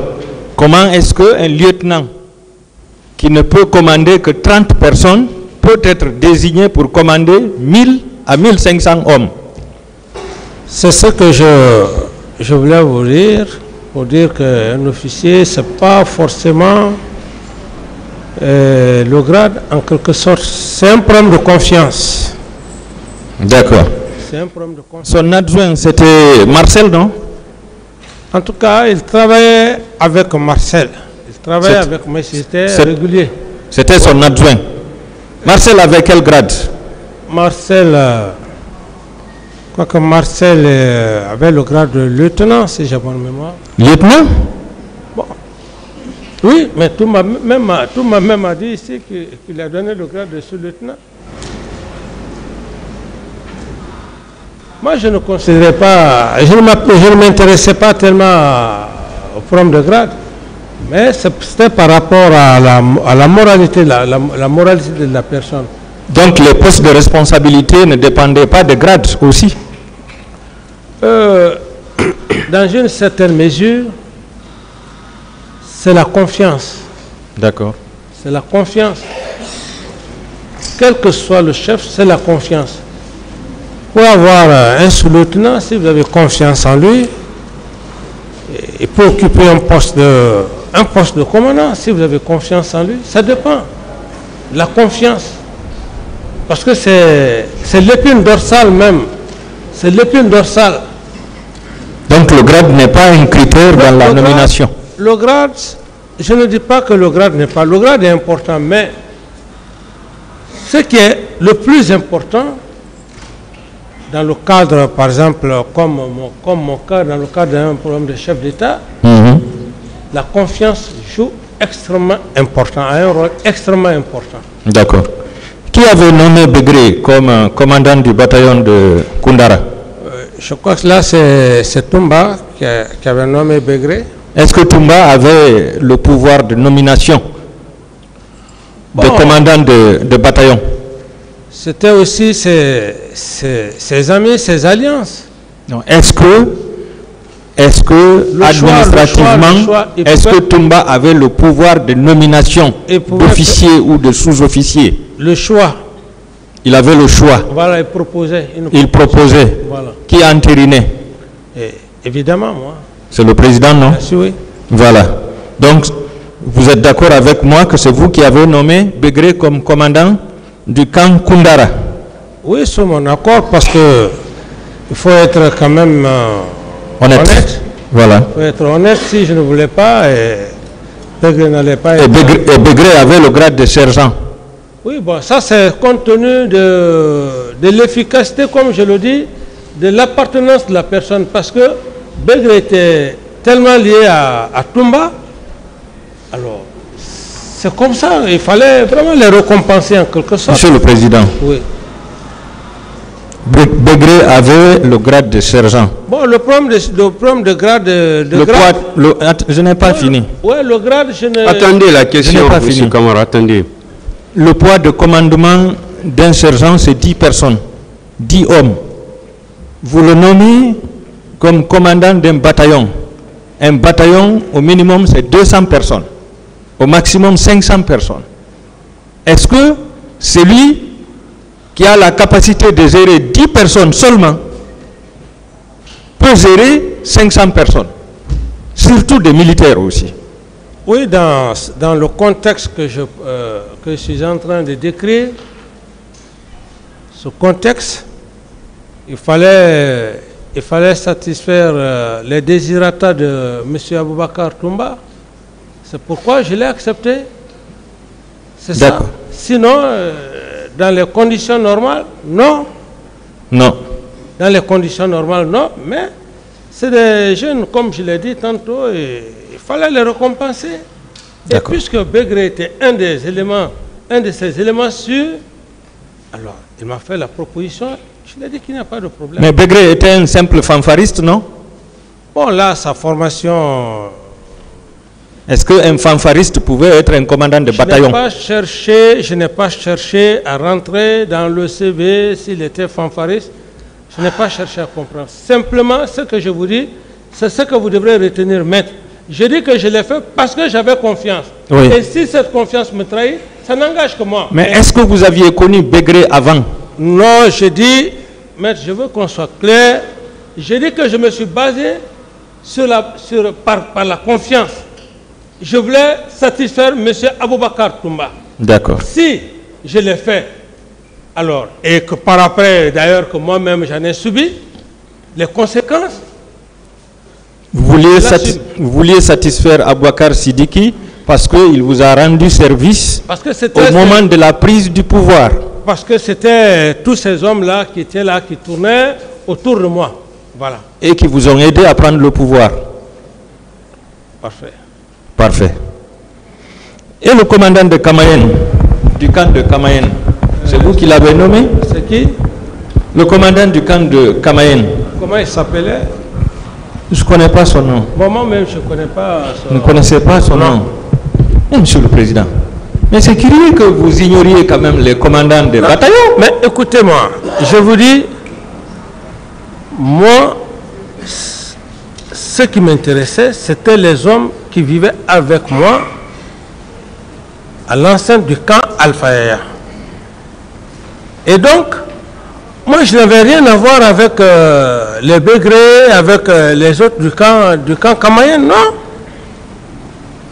comment est-ce qu'un lieutenant qui ne peut commander que 30 personnes peut être désigné pour commander 1000 à 1500 hommes? C'est ce que je voulais vous dire, pour dire qu'un officier, ce n'est pas forcément le grade, en quelque sorte. C'est un problème de confiance. D'accord. C'est un problème de confiance. Son adjoint, c'était Marcel, non? En tout cas, il travaillait avec Marcel. Il travaillait avec moi, c'était régulier. C'était son adjoint. Marcel avait quel grade? Marcel, quoique Marcel avait le grade de lieutenant, si j'ai bonne mémoire. Lieutenant? Bon. Oui, mais tout m'a même dit ici qu'il a donné le grade de sous-lieutenant. Moi, je ne considérais pas, je ne m'intéressais pas tellement au problème de grade, mais c'était par rapport à la moralité, la moralité de la personne. Donc les postes de responsabilité ne dépendaient pas de grade aussi? Dans une certaine mesure, c'est la confiance. D'accord. C'est la confiance. Quel que soit le chef, c'est la confiance. Pour avoir un sous-lieutenant, si vous avez confiance en lui, il peut occuper un poste de commandant. Si vous avez confiance en lui, ça dépend. La confiance. Parce que c'est l'épine dorsale même. C'est l'épine dorsale. Donc le grade n'est pas un critère dans la nomination? Le grade, je ne dis pas que le grade n'est pas. Le grade est important, mais ce qui est le plus important, dans le cadre, par exemple, comme mon cas, dans le cadre d'un programme de chef d'État, la confiance joue extrêmement important, a un rôle extrêmement important. D'accord. Qui avait nommé Begré comme commandant du bataillon de Koundara? Je crois que là, c'est Toumba qui avait nommé Begré. Est-ce que Toumba avait le pouvoir de nomination de commandant de bataillon? C'était aussi ses amis, ses alliances. Est-ce que administrativement, est-ce que Toumba avait le pouvoir de nomination d'officier ou de sous-officier? Le choix. Il avait le choix. Voilà, il proposait. Il proposait. Voilà. Qui entérinait? Évidemment, moi. C'est le président, non? Oui. Voilà. Donc, vous êtes d'accord avec moi que c'est vous qui avez nommé Begré comme commandant du camp Koundara? Oui, c'est mon accord, parce que il faut être quand même honnête. Voilà. Il faut être honnête. Si je ne voulais pas, Begré n'allait pas être... Et Begré avait le grade de sergent? Oui, bon, ça c'est compte tenu de l'efficacité, comme je le dis, de l'appartenance de la personne, parce que Begré était tellement lié à Toumba, alors c'est comme ça, il fallait vraiment les récompenser en quelque sorte. Monsieur le Président, oui. Begré avait le grade de sergent. Bon, le problème de grade... je n'ai pas fini. Oui, le grade, je ne... Attendez la question, M. Kamara, attendez. Le poids de commandement d'un sergent, c'est 10 personnes, 10 hommes. Vous le nommez comme commandant d'un bataillon. Un bataillon, au minimum, c'est 200 personnes. Au maximum, 500 personnes. Est-ce que celui qui a la capacité de gérer 10 personnes seulement peut gérer 500 personnes? Surtout des militaires aussi. Oui, dans le contexte que je suis en train de décrire, ce contexte, il fallait satisfaire les désirata de M. Aboubakar Toumba. C'est pourquoi je l'ai accepté. C'est ça. Sinon, dans les conditions normales, non. Non. Dans les conditions normales, non. Mais c'est des jeunes, comme je l'ai dit tantôt, et il fallait les récompenser. Et puisque Begré était un de ces éléments sûrs, alors il m'a fait la proposition, je lui ai dit qu'il n'y a pas de problème. Mais Begré était un simple fanfariste, non? Bon, là, sa formation... Est-ce qu'un fanfariste pouvait être un commandant de bataillon? Je n'ai pas cherché à rentrer dans le CV s'il était fanfariste. Je n'ai pas cherché à comprendre. Simplement, ce que je vous dis, c'est ce que vous devrez retenir, maître. Je dis que je l'ai fait parce que j'avais confiance. Oui. Et si cette confiance me trahit, ça n'engage que moi. Mais est-ce que vous aviez connu Begré avant? Non, je dis, maître, je veux qu'on soit clair. Je dis que je me suis basé par la confiance. Je voulais satisfaire M. Aboubakar Toumba. D'accord. Si je l'ai fait, alors, et que par après, d'ailleurs, que moi-même j'en ai subi, les conséquences. Vous vouliez satisfaire Aboubakar Sidiki parce qu'il vous a rendu service au moment de la prise du pouvoir. Parce que c'était tous ces hommes-là qui étaient là, qui tournaient autour de moi. Voilà. Et qui vous ont aidé à prendre le pouvoir. Parfait. Parfait. Et le commandant de Kamayen, du camp de Kamayen, c'est vous qui l'avez nommé? C'est qui? Le commandant du camp de Kamayen. Comment il s'appelait? Je ne connais pas son nom. Moi-même, je ne connais pas son nom. Vous ne connaissez pas son nom? Monsieur le Président, mais c'est curieux que vous ignoriez quand même les commandants des bataillons. Mais écoutez-moi, je vous dis, moi, ce qui m'intéressait, c'était les hommes qui vivaient avec moi à l'enceinte du camp Alpha. Et donc, moi, je n'avais rien à voir avec les Begré, avec les autres du camp Kamayen, non.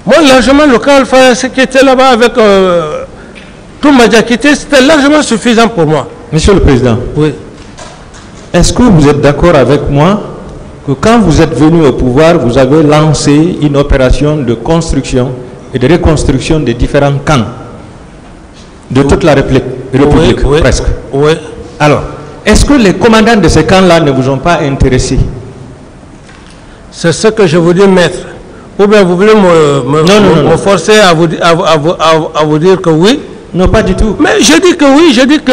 Moi, largement, le camp Alpha, ce qui était là-bas avec tout Madjakité, c'était largement suffisant pour moi. Monsieur le Président, oui. Est-ce que vous êtes d'accord avec moi que quand vous êtes venu au pouvoir, vous avez lancé une opération de construction et de reconstruction des différents camps de toute la République, oui, presque? Oui. Alors, est-ce que les commandants de ces camps-là ne vous ont pas intéressé? C'est ce que je vous dis, maître. Ou bien vous voulez me forcer à vous dire que oui? Non, pas du tout. Mais je dis que oui, je dis que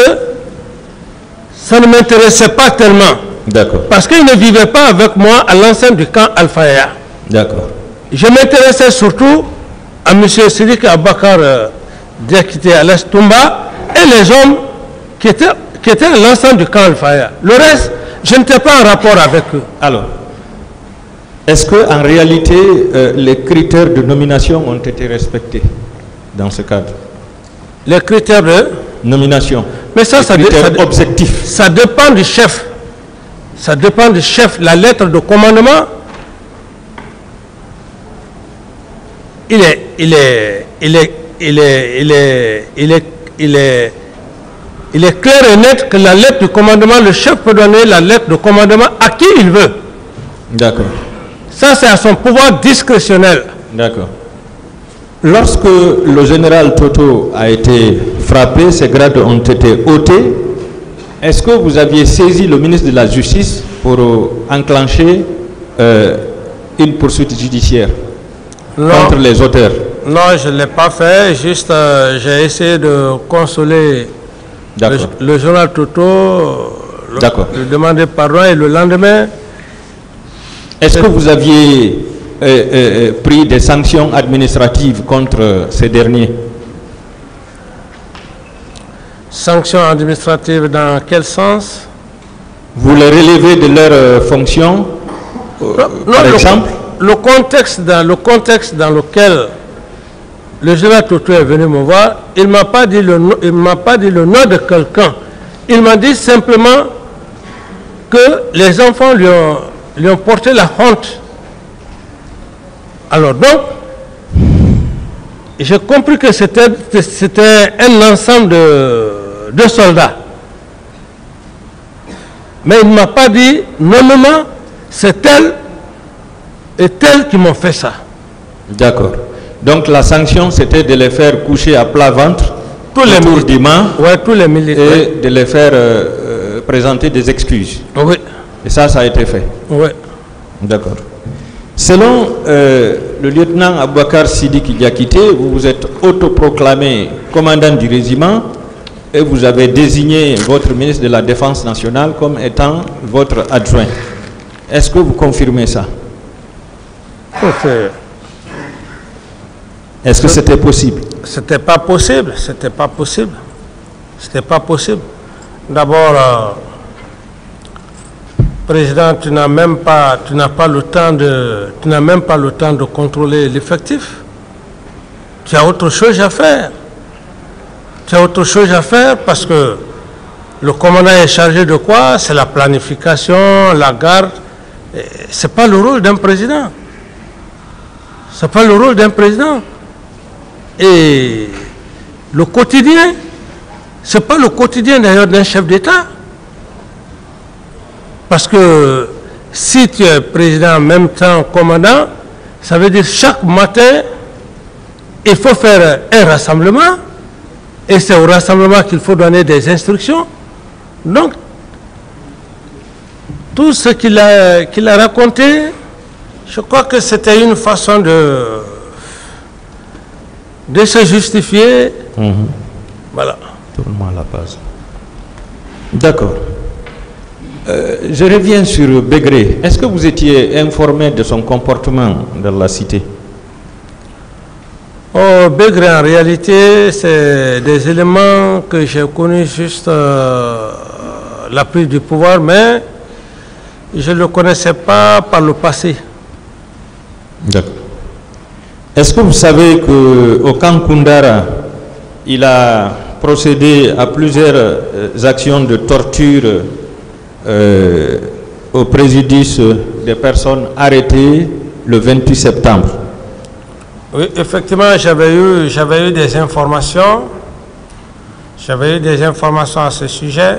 ça ne m'intéressait pas tellement. D'accord. Parce qu'ils ne vivaient pas avec moi à l'enceinte du camp Alpha. D'accord. Je m'intéressais surtout à M. Sidiki Aboubakar Diakité Alias Toumba et les hommes qui étaient à l'enceinte du camp Alpha. Le reste, je n'étais pas en rapport avec eux. Alors, est-ce qu'en réalité, les critères de nomination ont été respectés dans ce cadre? Les critères de nomination. Mais ça objectif. Ça dépend du chef. Ça dépend du chef. La lettre de commandement, il est clair et net que la lettre du commandement, le chef peut donner la lettre de commandement à qui il veut. D'accord. Ça, c'est à son pouvoir discrétionnel. D'accord. Lorsque le général Toto a été frappé, ses grades ont été ôtés. Est-ce que vous aviez saisi le ministre de la Justice pour enclencher une poursuite judiciaire contre les auteurs? Non, je ne l'ai pas fait. Juste, j'ai essayé de consoler le général Toto, lui demander pardon, et le lendemain... Est-ce que vous aviez pris des sanctions administratives contre ces derniers? Sanctions administratives dans quel sens? Vous les relevez de leurs fonctions, par exemple? Le contexte dans lequel le général Toto est venu me voir, il ne m'a pas dit le nom de quelqu'un. Il m'a dit simplement que les enfants lui ont porté la honte. Alors donc, j'ai compris que c'était un ensemble de soldats. Mais il ne m'a pas dit, nommément, c'est tel et tel qui m'ont fait ça. D'accord. Donc la sanction, c'était de les faire coucher à plat ventre, tous les militaires, et de les faire présenter des excuses. Oui. Et ça a été fait. Oui. D'accord. Selon le lieutenant Aboubakar Sidiki Diakité, vous vous êtes autoproclamé commandant du régiment et vous avez désigné votre ministre de la Défense nationale comme étant votre adjoint. Est-ce que vous confirmez ça? Est-ce que c'était possible? C'était pas possible. C'était pas possible. C'était pas possible. D'abord, Président, tu n'as même pas le temps de contrôler l'effectif. Tu as autre chose à faire. Tu as autre chose à faire parce que le commandant est chargé de quoi? C'est la planification, la garde. Ce n'est pas le rôle d'un président. Ce n'est pas le rôle d'un président. Et le quotidien, ce n'est pas le quotidien d'ailleurs d'un chef d'État. Parce que si tu es président en même temps commandant, ça veut dire chaque matin, il faut faire un rassemblement. Et c'est au rassemblement qu'il faut donner des instructions. Donc, tout ce qu'il a raconté, je crois que c'était une façon de se justifier. Voilà. Tournement à la base. D'accord. Je reviens sur Begré. Est-ce que vous étiez informé de son comportement dans la cité? Oh, Begré, en réalité, c'est des éléments que j'ai connus juste la prise du pouvoir, mais je ne le connaissais pas par le passé. D'accord. Est-ce que vous savez qu'au camp Koundara, il a procédé à plusieurs actions de torture au préjudice des personnes arrêtées le 28 septembre? Oui, effectivement, j'avais eu des informations. J'avais eu des informations à ce sujet.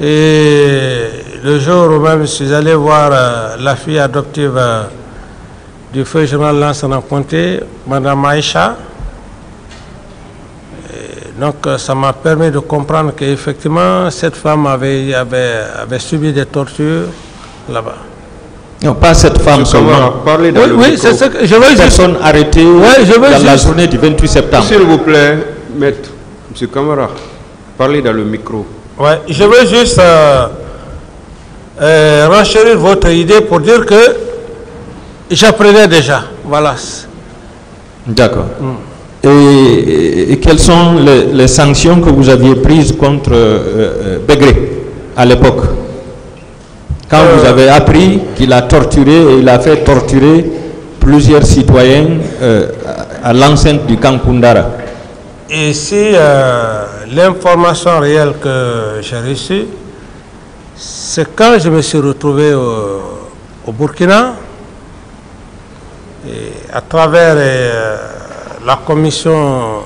Et le jour où même je suis allé voir la fille adoptive du feu général Lansana Conté, Madame Aïcha. Donc ça m'a permis de comprendre qu'effectivement cette femme avait subi des tortures là-bas. Non, pas cette femme seulement. Oui, c'est ce que je veux dire. Personne arrêtée dans la journée du 28 septembre. S'il vous plaît, maître, M. Camara, parlez dans le micro. Oui, je veux juste renchérir votre idée pour dire que j'apprenais déjà. Voilà. D'accord. Et quelles sont les sanctions que vous aviez prises contre Begré à l'époque, quand vous avez appris qu'il a torturé et il a fait torturer plusieurs citoyens à l'enceinte du camp Koundara? Ici, l'information réelle que j'ai reçue, c'est quand je me suis retrouvé au Burkina, et à travers la commission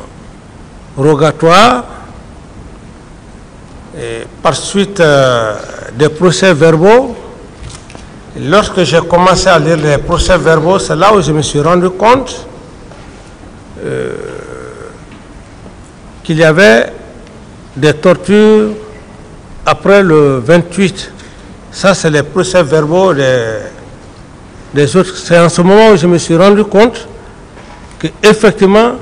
rogatoire, et par suite des procès-verbaux. Lorsque j'ai commencé à lire les procès-verbaux, c'est là où je me suis rendu compte qu'il y avait des tortures après le 28. Ça, c'est les procès-verbaux des autres. C'est en ce moment où je me suis rendu compte qu'effectivement,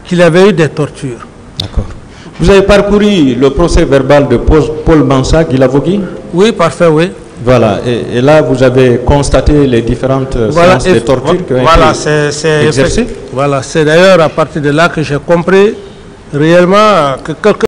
qu'il y avait eu des tortures. D'accord. Vous avez parcouru le procès verbal de Paul Mansa Guilavogui? Oui, parfait, oui. Voilà, et là vous avez constaté les différentes séances de torture qui ont été exercées? Voilà, c'est d'ailleurs à partir de là que j'ai compris réellement que quelqu'un